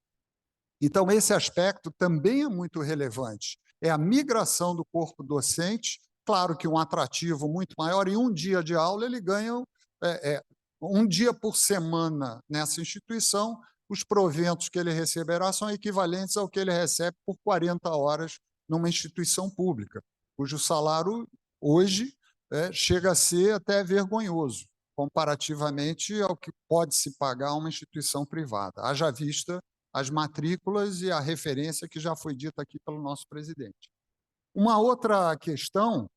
Então, esse aspecto também é muito relevante. É a migração do corpo docente, claro que um atrativo muito maior, e um dia de aula ele ganha um dia por semana nessa instituição, os proventos que ele receberá são equivalentes ao que ele recebe por 40 horas numa instituição pública, cujo salário hoje chega a ser até vergonhoso, comparativamente ao que pode se pagar uma instituição privada, haja vista as matrículas e a referência que já foi dita aqui pelo nosso presidente. Uma outra questão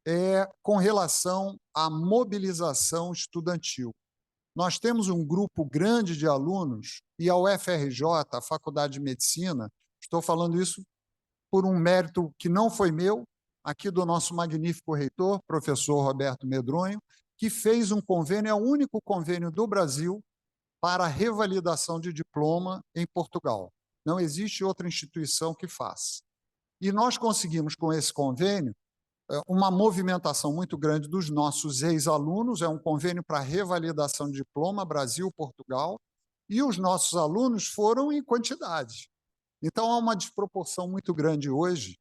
é com relação à mobilização estudantil. Nós temos um grupo grande de alunos, e a UFRJ, a Faculdade de Medicina, estou falando isso por um mérito que não foi meu, aqui do nosso magnífico reitor, professor Roberto Medronho, que fez um convênio, é o único convênio do Brasil para a revalidação de diploma em Portugal. Não existe outra instituição que faça. E nós conseguimos, com esse convênio, uma movimentação muito grande dos nossos ex-alunos, é um convênio para revalidação de diploma Brasil-Portugal, e os nossos alunos foram em quantidade. Então, há uma desproporção muito grande hoje,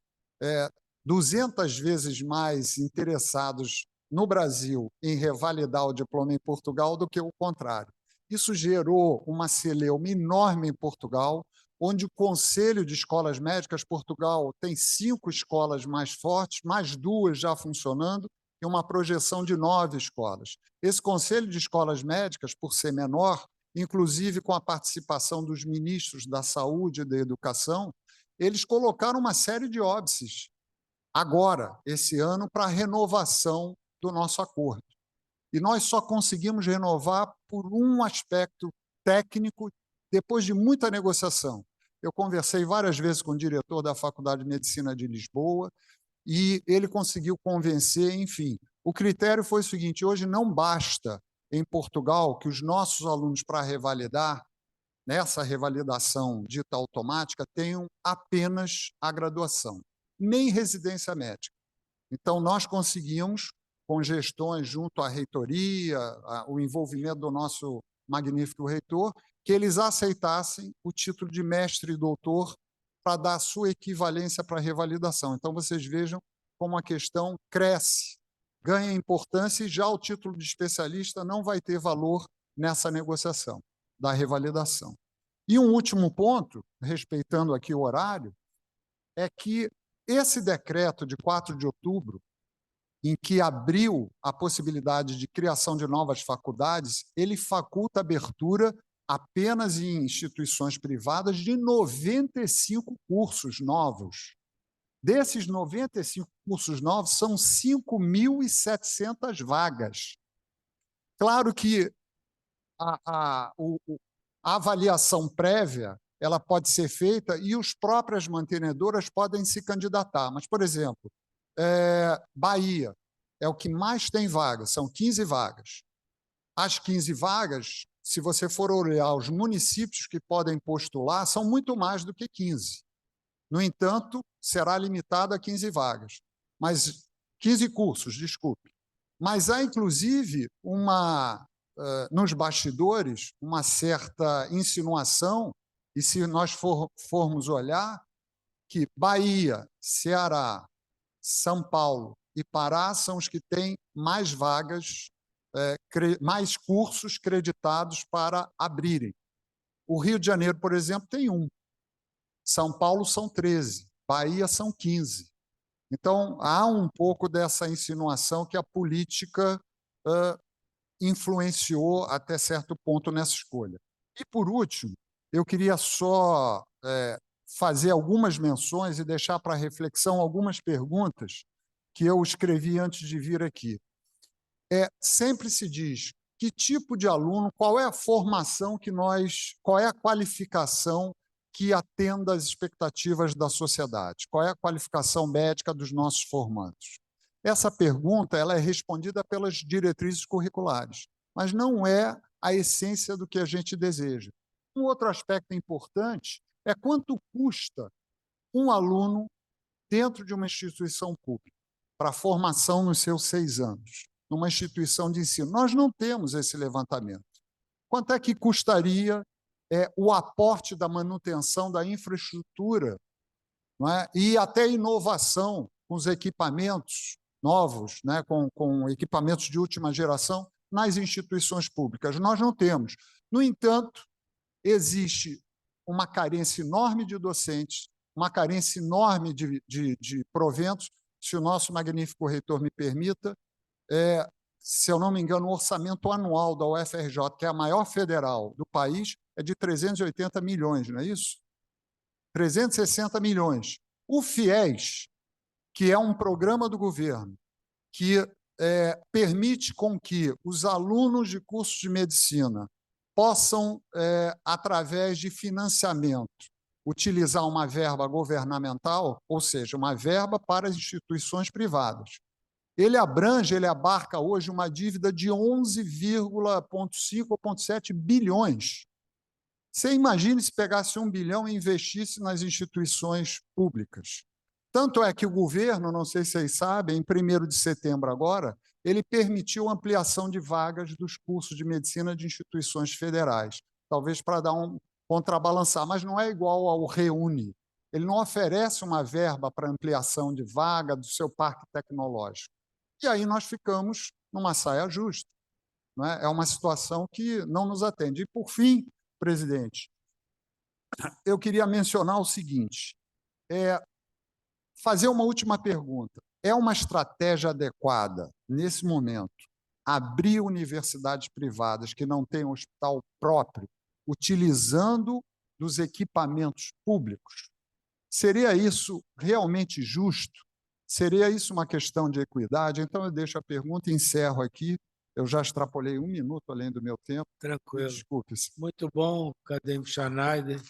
200 vezes mais interessados no Brasil em revalidar o diploma em Portugal do que o contrário. Isso gerou uma celeuma enorme em Portugal, onde o Conselho de Escolas Médicas Portugal tem 5 escolas mais fortes, mais 2 já funcionando, e uma projeção de 9 escolas. Esse Conselho de Escolas Médicas, por ser menor, inclusive com a participação dos ministros da Saúde e da Educação, eles colocaram uma série de óbices, agora, esse ano, para a renovação do nosso acordo. E nós só conseguimos renovar por um aspecto técnico, depois de muita negociação. Eu conversei várias vezes com o diretor da Faculdade de Medicina de Lisboa e ele conseguiu convencer, enfim. O critério foi o seguinte: hoje não basta, em Portugal, que os nossos alunos, para revalidar, nessa revalidação dita automática, tenham apenas a graduação, nem residência médica. Então, nós conseguimos, com gestões junto à reitoria, o envolvimento do nosso magnífico reitor, que eles aceitassem o título de mestre e doutor para dar sua equivalência para a revalidação. Então, vocês vejam como a questão cresce, ganha importância, e já o título de especialista não vai ter valor nessa negociação da revalidação. E um último ponto, respeitando aqui o horário, é que esse decreto de 4 de outubro, em que abriu a possibilidade de criação de novas faculdades, ele faculta abertura apenas em instituições privadas de 95 cursos novos. Desses 95 cursos novos, são 5.700 vagas. Claro que a avaliação prévia ela pode ser feita e as próprias mantenedoras podem se candidatar. Mas, por exemplo, Bahia é o que mais tem vagas, são 15 vagas. As 15 vagas, se você for olhar os municípios que podem postular, são muito mais do que 15. No entanto, será limitado a 15 vagas. Mas 15 cursos, desculpe. Mas há, inclusive, nos bastidores, uma certa insinuação, e se nós formos olhar, que Bahia, Ceará, São Paulo e Pará são os que têm mais vagas, mais cursos creditados para abrirem. O Rio de Janeiro, por exemplo, tem 1. São Paulo são 13, Bahia são 15. Então, há um pouco dessa insinuação que a política influenciou até certo ponto nessa escolha. E, por último, eu queria só fazer algumas menções e deixar para reflexão algumas perguntas que eu escrevi antes de vir aqui. Sempre se diz que tipo de aluno, qual é a formação que qual é a qualificação que atenda às expectativas da sociedade? Qual é a qualificação médica dos nossos formandos? Essa pergunta ela é respondida pelas diretrizes curriculares, mas não é a essência do que a gente deseja. Um outro aspecto importante é quanto custa um aluno dentro de uma instituição pública para a formação nos seus 6 anos, numa instituição de ensino. Nós não temos esse levantamento. Quanto é que custaria o aporte da manutenção da infraestrutura, não é? E até inovação com os equipamentos novos, né? com equipamentos de última geração nas instituições públicas? Nós não temos. No entanto, existe uma carência enorme de docentes, uma carência enorme de proventos. Se o nosso magnífico reitor me permita, se eu não me engano, o orçamento anual da UFRJ, que é a maior federal do país, é de 380 milhões, não é isso? 360 milhões. O FIES, que é um programa do governo que permite com que os alunos de cursos de medicina possam, através de financiamento, utilizar uma verba governamental, ou seja, uma verba para as instituições privadas. Ele abarca hoje uma dívida de 11,5 ou 11,7 bilhões. Você imagine se pegasse 1 bilhão e investisse nas instituições públicas. Tanto é que o governo, não sei se vocês sabem, em 1º de setembro agora, ele permitiu ampliação de vagas dos cursos de medicina de instituições federais, talvez para dar contrabalançar, mas não é igual ao Reúne. Ele não oferece uma verba para ampliação de vaga do seu parque tecnológico. E aí nós ficamos numa saia justa. Não é? É uma situação que não nos atende. E, por fim, presidente, eu queria mencionar o seguinte, fazer uma última pergunta. É uma estratégia adequada, nesse momento, abrir universidades privadas que não têm um hospital próprio, utilizando dos equipamentos públicos? Seria isso realmente justo? Seria isso uma questão de equidade? Então, eu deixo a pergunta e encerro aqui. Eu já extrapolei 1 minuto além do meu tempo. Tranquilo. Desculpe-se. Muito bom, acadêmico Schneider.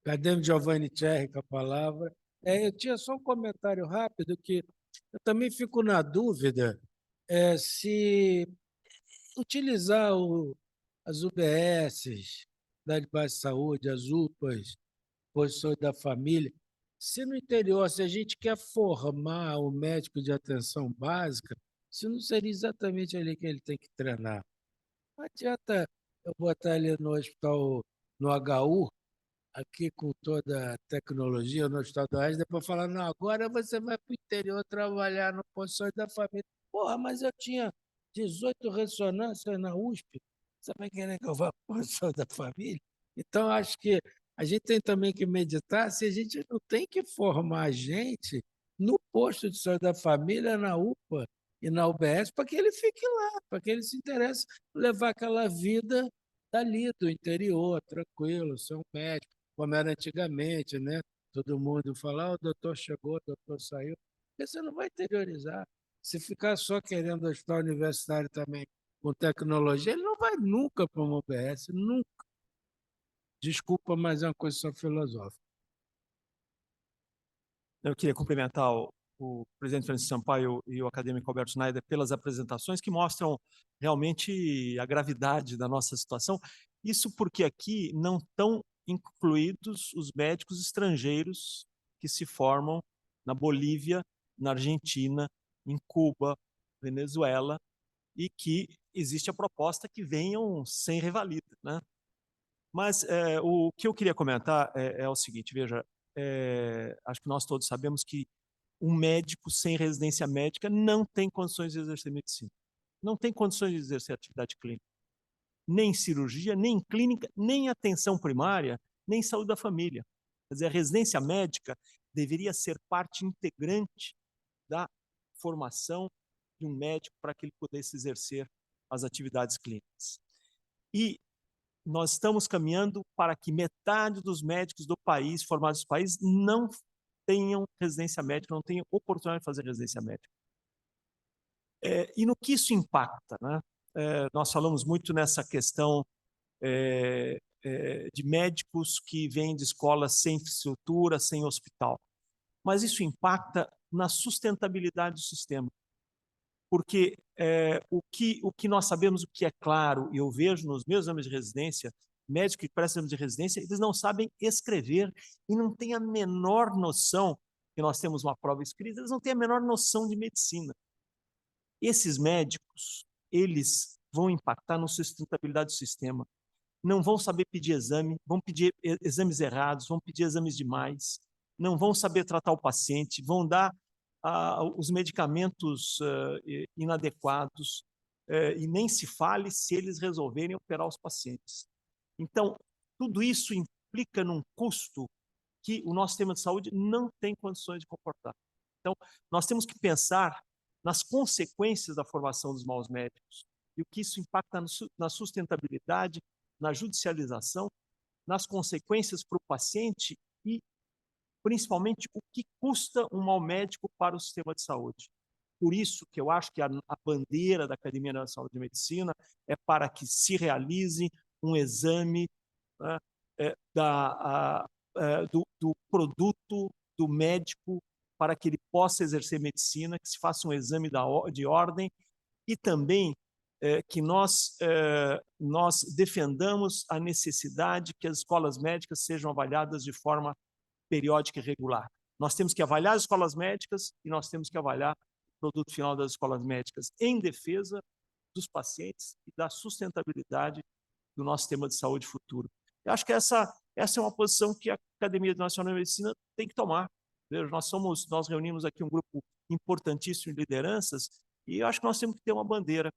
Acadêmico Giovanni Thierry com a palavra. Eu tinha só um comentário rápido, que eu também fico na dúvida se utilizar as UBSs, da base de saúde, as UPAs, posições da família, se no interior, se a gente quer formar o médico de atenção básica, se não seria exatamente ali que ele tem que treinar. Não adianta eu botar ele no hospital, no HU, aqui com toda a tecnologia, no hospital do Oeste, depois falar, não, agora você vai para o interior trabalhar no posições da família. Porra, mas eu tinha 18 ressonâncias na USP, você vai querer que eu vá para o posições da família? Então, acho que a gente tem também que meditar se a gente não tem que formar a gente no posto de saúde da família, na UPA e na UBS, para que ele fique lá, para que ele se interesse em levar aquela vida dali, do interior, tranquilo, ser um médico, como era antigamente, né? Todo mundo fala, o doutor chegou, o doutor saiu. Porque você não vai interiorizar. Se ficar só querendo o hospital universitário também com tecnologia, ele não vai nunca para uma UBS, nunca. Desculpa, mas é uma coisa só filosófica. Eu queria cumprimentar o presidente Francisco Sampaio e o acadêmico Alberto Schneider pelas apresentações que mostram realmente a gravidade da nossa situação. Isso porque aqui não estão incluídos os médicos estrangeiros que se formam na Bolívia, na Argentina, em Cuba, Venezuela, e que existe a proposta que venham sem revalida, né? Mas o que eu queria comentar é o seguinte, veja, acho que nós todos sabemos que um médico sem residência médica não tem condições de exercer medicina. Não tem condições de exercer atividade clínica. Nem cirurgia, nem clínica, nem atenção primária, nem saúde da família. Quer dizer, a residência médica deveria ser parte integrante da formação de um médico para que ele pudesse exercer as atividades clínicas. E nós estamos caminhando para que metade dos médicos do país, formados no país, não tenham residência médica, não tenham oportunidade de fazer residência médica. E no que isso impacta, né? Nós falamos muito nessa questão de médicos que vêm de escolas sem infraestrutura, sem hospital. Mas isso impacta na sustentabilidade do sistema. Porque o que nós sabemos, o que é claro, e eu vejo nos meus exames de residência, médicos que prestam exame de residência, eles não sabem escrever e não têm a menor noção, que nós temos uma prova escrita, eles não têm a menor noção de medicina. Esses médicos, eles vão impactar na sustentabilidade do sistema. Não vão saber pedir exame, vão pedir exames errados, vão pedir exames demais, não vão saber tratar o paciente, vão dar os medicamentos inadequados, e nem se fale se eles resolverem operar os pacientes. Então, tudo isso implica num custo que o nosso sistema de saúde não tem condições de comportar. Então, nós temos que pensar nas consequências da formação dos maus médicos e o que isso impacta na sustentabilidade, na judicialização, nas consequências para o paciente e, principalmente, o que custa um mau médico para o sistema de saúde. Por isso que eu acho que a bandeira da Academia Nacional de Medicina é para que se realize um exame, né, do produto do médico para que ele possa exercer medicina, que se faça um exame de ordem e também que nós defendamos a necessidade que as escolas médicas sejam avaliadas de forma periódica e regular. Nós temos que avaliar as escolas médicas e nós temos que avaliar o produto final das escolas médicas em defesa dos pacientes e da sustentabilidade do nosso sistema de saúde futuro. Eu acho que essa é uma posição que a Academia Nacional de Medicina tem que tomar. Nós reunimos aqui um grupo importantíssimo de lideranças e eu acho que nós temos que ter uma bandeira.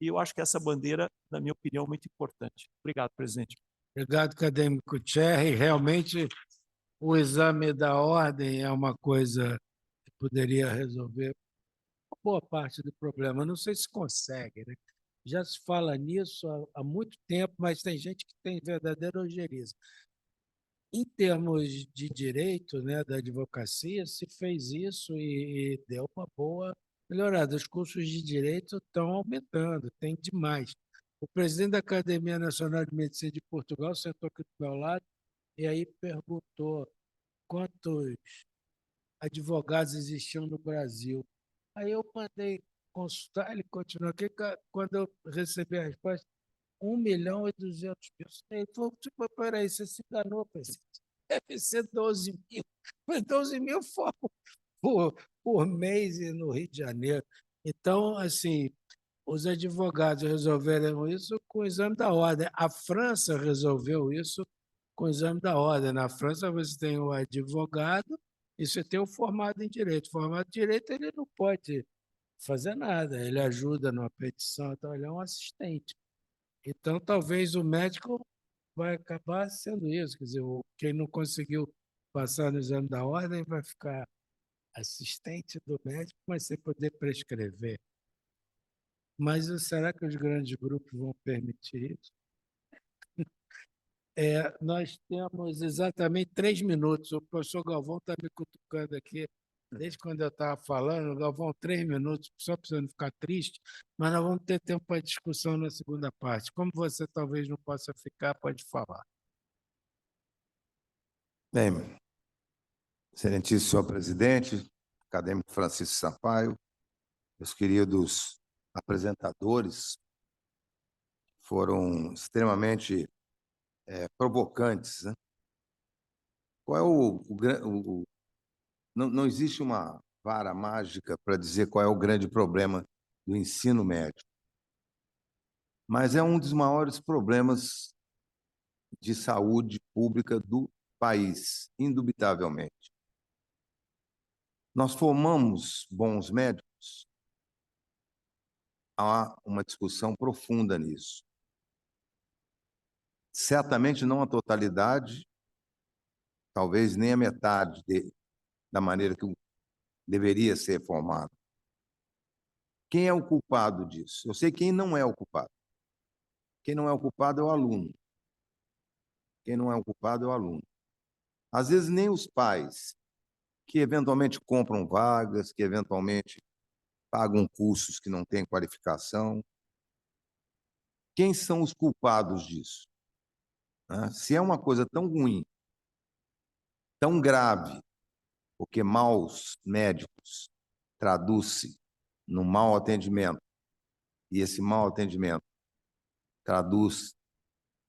E eu acho que essa bandeira, na minha opinião, é muito importante. Obrigado, presidente. Obrigado, acadêmico Thierry. Realmente, o exame da ordem é uma coisa que poderia resolver boa parte do problema. Não sei se consegue, né? Já se fala nisso há muito tempo, mas tem gente que tem verdadeira ojeriza. Em termos de direito, né, da advocacia, se fez isso e deu uma boa melhorada. Os cursos de direito estão aumentando, tem demais. O presidente da Academia Nacional de Medicina de Portugal sentou aqui do meu lado e aí perguntou quantos advogados existiam no Brasil. Aí eu mandei consultar, ele continuou aqui, quando eu recebi a resposta, 1.200.000. Ele falou, tipo, peraí, você se enganou, presidente. Deve ser 12 mil. Mas 12 mil por mês no Rio de Janeiro. Então, assim, os advogados resolveram isso com o exame da ordem. A França resolveu isso com o exame da ordem. Na França, você tem o advogado e você tem o formado em direito. O formado em direito, ele não pode fazer nada, ele ajuda numa petição, então ele é um assistente. Então, talvez o médico vai acabar sendo isso, quer dizer, quem não conseguiu passar no exame da ordem vai ficar assistente do médico, mas sem poder prescrever. Mas será que os grandes grupos vão permitir isso? Nós temos exatamente 3 minutos. O professor Galvão está me cutucando aqui, desde quando eu estava falando. Galvão, 3 minutos, só para você não ficar triste, mas nós vamos ter tempo para discussão na segunda parte. Como você talvez não possa ficar, pode falar. Bem, excelentíssimo senhor presidente, acadêmico Francisco Sampaio, meus queridos apresentadores, foram extremamente provocantes, né? Qual é não existe uma vara mágica para dizer qual é o grande problema do ensino médio, mas é um dos maiores problemas de saúde pública do país, indubitavelmente. Nós formamos bons médicos? Há uma discussão profunda nisso. Certamente não a totalidade, talvez nem a metade da maneira que deveria ser formado. Quem é o culpado disso? Eu sei quem não é o culpado. Quem não é o culpado é o aluno. Quem não é o culpado é o aluno. Às vezes nem os pais, que eventualmente compram vagas, que eventualmente pagam cursos que não têm qualificação. Quem são os culpados disso? né? Se é uma coisa tão ruim, tão grave, porque maus médicos traduz-se no mau atendimento, e esse mau atendimento traduz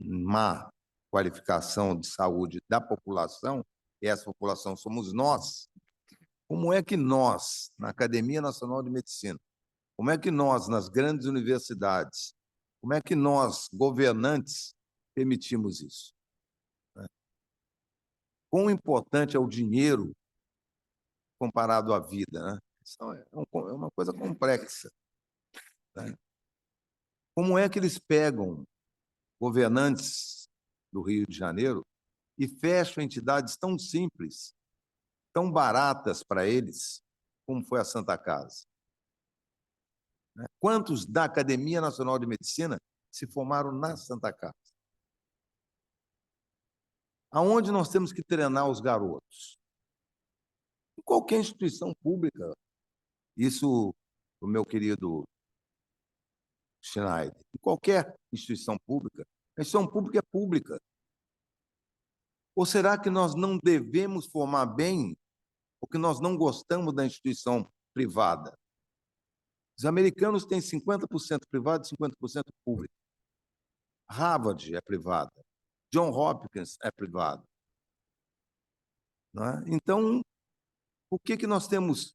em má qualificação de saúde da população, e essa população somos nós. Como é que nós, na Academia Nacional de Medicina, como é que nós, nas grandes universidades, como é que nós, governantes, permitimos isso? Quão importante é o dinheiro comparado à vida, né? Isso é uma coisa complexa, né? Como é que eles pegam governantes do Rio de Janeiro e fecham entidades tão simples, tão baratas para eles, como foi a Santa Casa? Né? Quantos da Academia Nacional de Medicina se formaram na Santa Casa? Aonde nós temos que treinar os garotos? Em qualquer instituição pública. Isso, o meu querido Schneider, em qualquer instituição pública, a instituição pública é pública. Ou será que nós não devemos formar bem porque nós não gostamos da instituição privada? Os americanos têm 50% privado e 50% público. Harvard é privada. John Hopkins é privado. Não é? Então, por que nós temos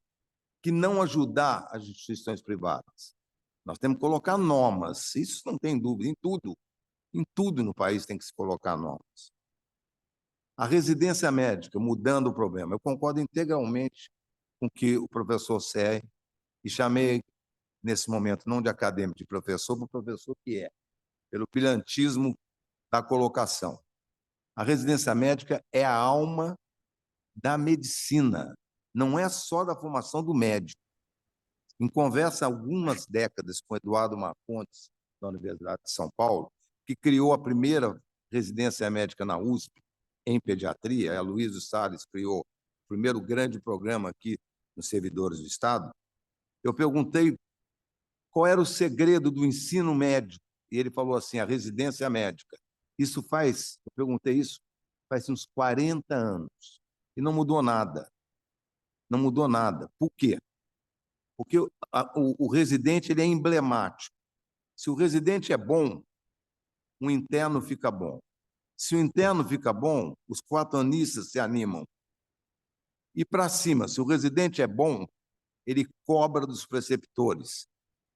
que não ajudar as instituições privadas? Nós temos que colocar normas, isso não tem dúvida, em tudo no país tem que se colocar normas. A residência médica, mudando o problema, eu concordo integralmente com o que o professor Serri, e chamei, nesse momento, não de acadêmico, de professor, para o professor que é, pelo brilhantismo da colocação. A residência médica é a alma da medicina, não é só da formação do médico. Em conversa há algumas décadas com Eduardo Marcondes, da Universidade de São Paulo, que criou a primeira residência médica na USP, em pediatria, a Luísio Salles criou o primeiro grande programa aqui nos servidores do Estado, eu perguntei qual era o segredo do ensino médio, e ele falou assim, a residência médica. Eu perguntei isso, faz uns 40 anos, e não mudou nada. Não mudou nada. Por quê? Porque o residente ele é emblemático. Se o residente é bom, o interno fica bom. Se o interno fica bom, os quaternistas se animam. E para cima, se o residente é bom, ele cobra dos preceptores.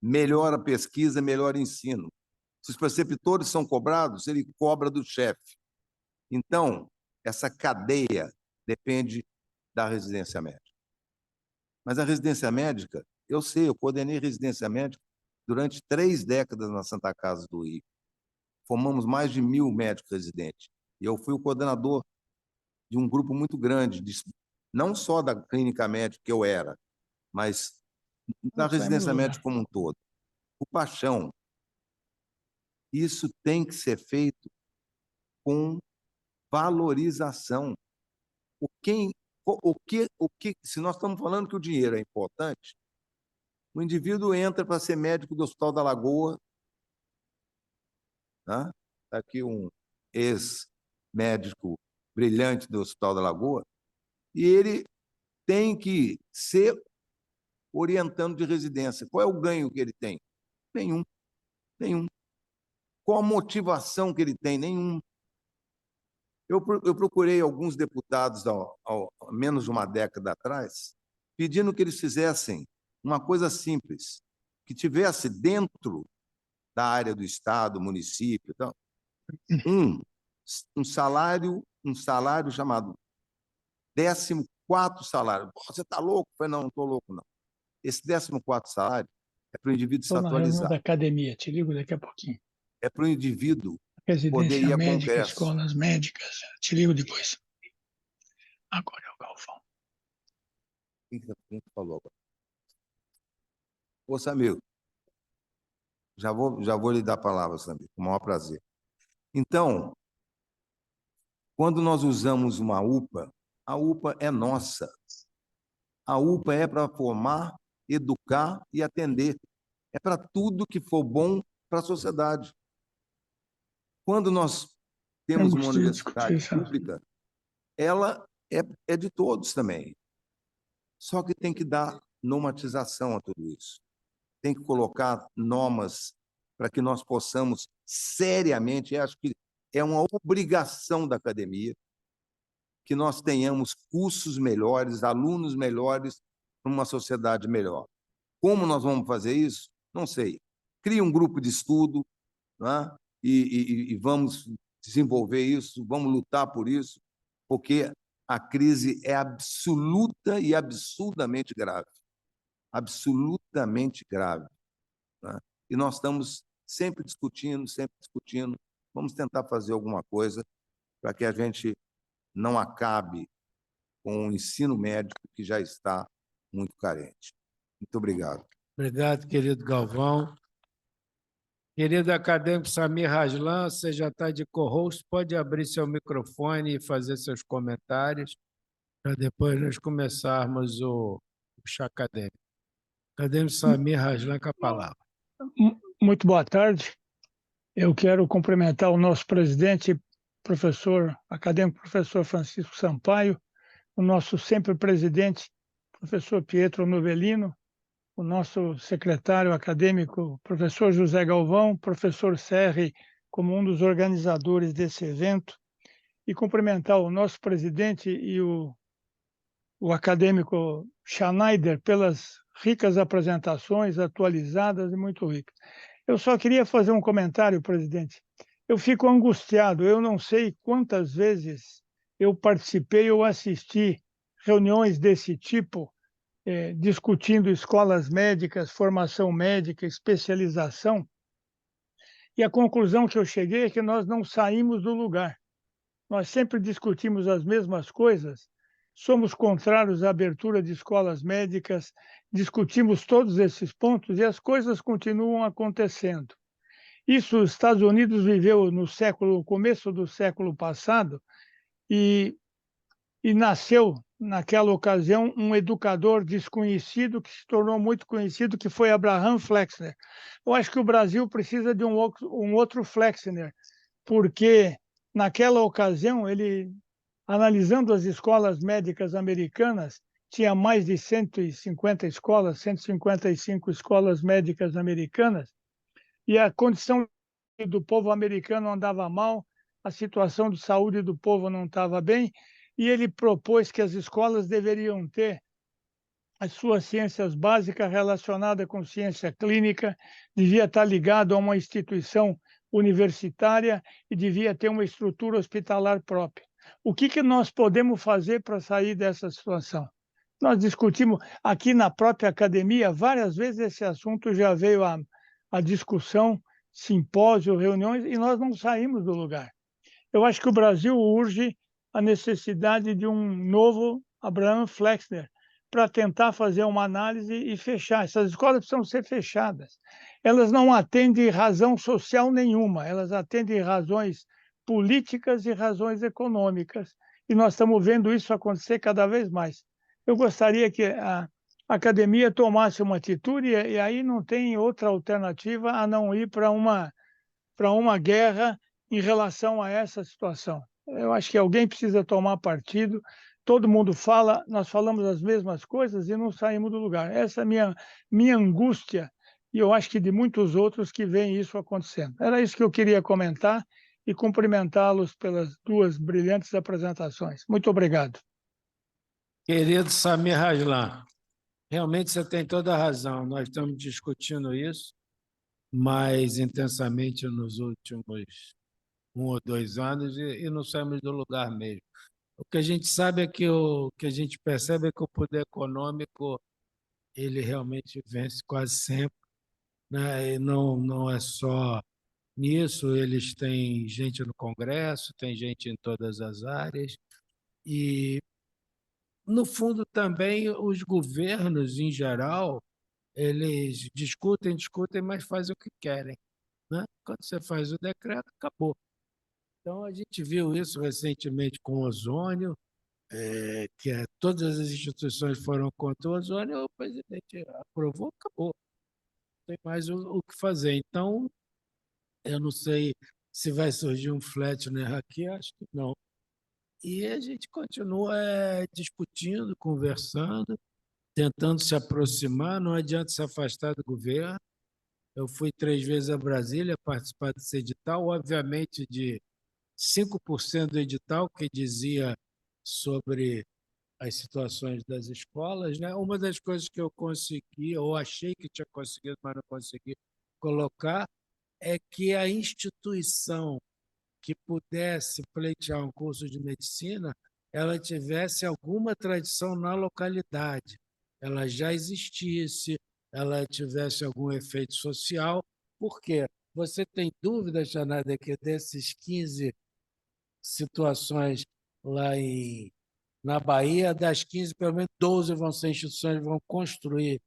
Melhora a pesquisa, melhora o ensino. Se os preceptores são cobrados, ele cobra do chefe. Então, essa cadeia depende da residência médica. Mas a residência médica, eu sei, eu coordenei residência médica durante 3 décadas na Santa Casa do Rio. Formamos mais de 1.000 médicos residentes. E eu fui o coordenador de um grupo muito grande, não só da clínica médica que eu era, mas da residência médica como um todo. O paixão. Isso tem que ser feito com valorização. Se nós estamos falando que o dinheiro é importante, o indivíduo entra para ser médico do Hospital da Lagoa, né? Está aqui um ex-médico brilhante do Hospital da Lagoa, e ele tem que ser orientando de residência. Qual é o ganho que ele tem? Nenhum. Nenhum. Qual a motivação que ele tem? Nenhum. Eu procurei alguns deputados há menos de uma década atrás, pedindo que eles fizessem uma coisa simples, que tivesse dentro da área do Estado, município, então, um salário chamado 14º salário. Você está louco? Eu falei, não estou louco, não. Esse 14º salário é para o indivíduo se Estou na reunião atualizar. da academia, te ligo daqui a pouquinho. É para o indivíduo poder ir Residência a médica, congresso. escolas médicas, te ligo depois. Agora é o Galvão. Quem falou agora? Ô, Samir, já vou lhe dar a palavra, Samir, com o maior prazer. Então, quando nós usamos uma UPA, a UPA é nossa. A UPA é para formar, educar e atender. É para tudo que for bom para a sociedade. Quando nós temos uma gostaria de discutir universidade isso. pública, ela é de todos também. Só que tem que dar normatização a tudo isso. Tem que colocar normas para que nós possamos seriamente, eu acho que é uma obrigação da academia, que nós tenhamos cursos melhores, alunos melhores, para uma sociedade melhor. Como nós vamos fazer isso? Não sei. Cria um grupo de estudo, né? E vamos desenvolver isso, vamos lutar por isso, porque a crise é absoluta e absurdamente grave. Absolutamente grave, né? E nós estamos sempre discutindo, sempre discutindo. Vamos tentar fazer alguma coisa para que a gente não acabe com o ensino médico que já está muito carente. Muito obrigado. Obrigado, querido Galvão. Querido acadêmico Samir Raslan, você já está de co-host, pode abrir seu microfone e fazer seus comentários, para depois nós começarmos o chá acadêmico. Acadêmico Samir Raslan, com a palavra. Muito boa tarde. Eu quero cumprimentar o nosso presidente, acadêmico professor Francisco Sampaio, o nosso sempre presidente, professor Pietro Novellino, o nosso secretário acadêmico, professor José Galvão, professor Serri, como um dos organizadores desse evento, e cumprimentar o nosso presidente e o acadêmico Schneider pelas ricas apresentações, atualizadas e muito ricas. Eu só queria fazer um comentário, presidente. Eu fico angustiado, eu não sei quantas vezes eu participei ou assisti reuniões desse tipo, discutindo escolas médicas, formação médica, especialização, e a conclusão que eu cheguei é que nós não saímos do lugar. Nós sempre discutimos as mesmas coisas, somos contrários à abertura de escolas médicas, discutimos todos esses pontos e as coisas continuam acontecendo. Isso os Estados Unidos viveu no começo do século passado e nasceu, naquela ocasião, um educador desconhecido que se tornou muito conhecido, que foi Abraham Flexner. Eu acho que o Brasil precisa de um outro Flexner, porque naquela ocasião ele, analisando as escolas médicas americanas, tinha mais de 150 escolas, 155 escolas médicas americanas, e a condição do povo americano andava mal, a situação de saúde do povo não estava bem, e ele propôs que as escolas deveriam ter as suas ciências básicas relacionadas com ciência clínica, devia estar ligado a uma instituição universitária e devia ter uma estrutura hospitalar própria. O que nós podemos fazer para sair dessa situação? Nós discutimos aqui na própria academia, várias vezes esse assunto já veio à discussão, simpósio, reuniões, e nós não saímos do lugar. Eu acho que o Brasil urge a necessidade de um novo Abraham Flexner para tentar fazer uma análise e fechar. Essas escolas precisam ser fechadas. Elas não atendem razão social nenhuma, elas atendem razões políticas e razões econômicas. E nós estamos vendo isso acontecer cada vez mais. Eu gostaria que a academia tomasse uma atitude e aí não tem outra alternativa a não ir para uma guerra em relação a essa situação. Eu acho que alguém precisa tomar partido, todo mundo fala, nós falamos as mesmas coisas e não saímos do lugar. Essa é a minha angústia, e eu acho que de muitos outros que veem isso acontecendo. Era isso que eu queria comentar e cumprimentá-los pelas duas brilhantes apresentações. Muito obrigado. Querido Samir Raslan, realmente você tem toda a razão. Nós estamos discutindo isso mais intensamente nos últimos 1 ou 2 anos e não saímos do lugar mesmo. O que a gente sabe é que o que a gente percebe é que o poder econômico ele realmente vence quase sempre, né? E não é só nisso, eles têm gente no Congresso, tem gente em todas as áreas e no fundo também os governos em geral eles discutem, mas fazem o que querem, né? Quando você faz o decreto, acabou. Então, a gente viu isso recentemente com o ozônio, que todas as instituições foram contra o ozônio, o presidente aprovou, acabou. Não tem mais o que fazer. Então, eu não sei Se vai surgir um Fletcher aqui, acho que não. E a gente continua discutindo, conversando, tentando se aproximar, não adianta se afastar do governo. Eu fui 3 vezes a Brasília participar desse edital, obviamente de 5% do edital que dizia sobre as situações das escolas, né? Uma das coisas que eu consegui, ou achei que tinha conseguido, mas não consegui colocar, é que a instituição que pudesse pleitear um curso de medicina, ela tivesse alguma tradição na localidade, ela já existisse, ela tivesse algum efeito social. Por quê? Você tem dúvida, Janada, que desses 15 situações lá na Bahia, das 15, pelo menos 12 vão ser instituições, vão construir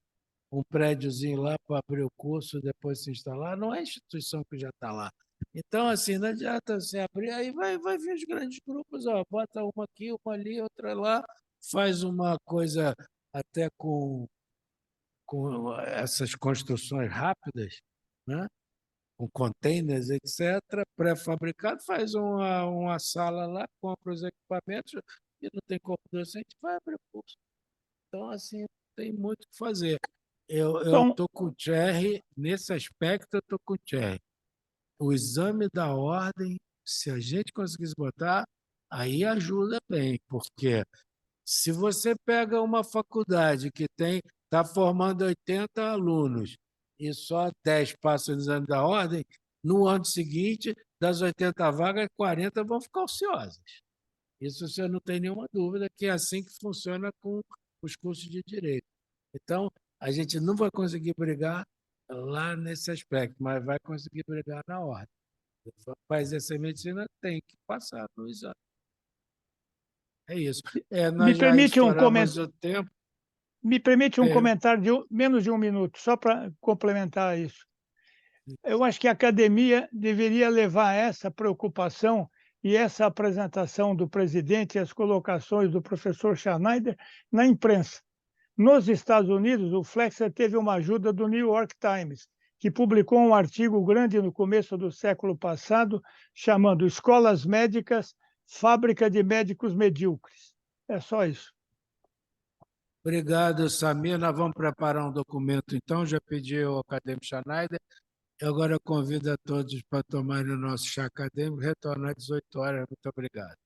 um prédiozinho lá para abrir o curso, depois se instalar. Não é a instituição que já está lá. Então, assim, não adianta você abrir, aí vai vir os grandes grupos, ó, bota uma aqui, uma ali, outra lá, faz uma coisa até com essas construções rápidas, né? Com containers, etc., pré-fabricado, faz uma sala lá, compra os equipamentos e não tem corpo docente, vai abrir o curso. Então, assim, tem muito o que fazer. Eu Então, estou com o Thierry, nesse aspecto, eu estou com o Thierry. O exame da ordem, se a gente conseguisse botar, aí ajuda bem, porque se você pega uma faculdade que está formando 80 alunos e só 10 passam no exame da ordem, no ano seguinte, das 80 vagas, 40 vão ficar ociosas. Isso você não tem nenhuma dúvida que é assim que funciona com os cursos de direito. Então, a gente não vai conseguir brigar lá nesse aspecto, mas vai conseguir brigar na ordem. Para exercer medicina, tem que passar no exame. É isso. me Nós já permite um estouramos o tempo. É, comentário de menos de um minuto, só para complementar isso. Eu acho que a academia deveria levar essa preocupação e essa apresentação do presidente e as colocações do professor Schneider na imprensa. Nos Estados Unidos, o Flexer teve uma ajuda do New York Times, que publicou um artigo grande no começo do século passado, chamando Escolas Médicas, Fábrica de Médicos Medíocres. É só isso. Obrigado, Samir. Nós vamos preparar um documento, então. Já pedi ao acadêmico Schneider. E agora eu convido a todos para tomarem o nosso chá acadêmico, retornar às 18 horas. Muito obrigado.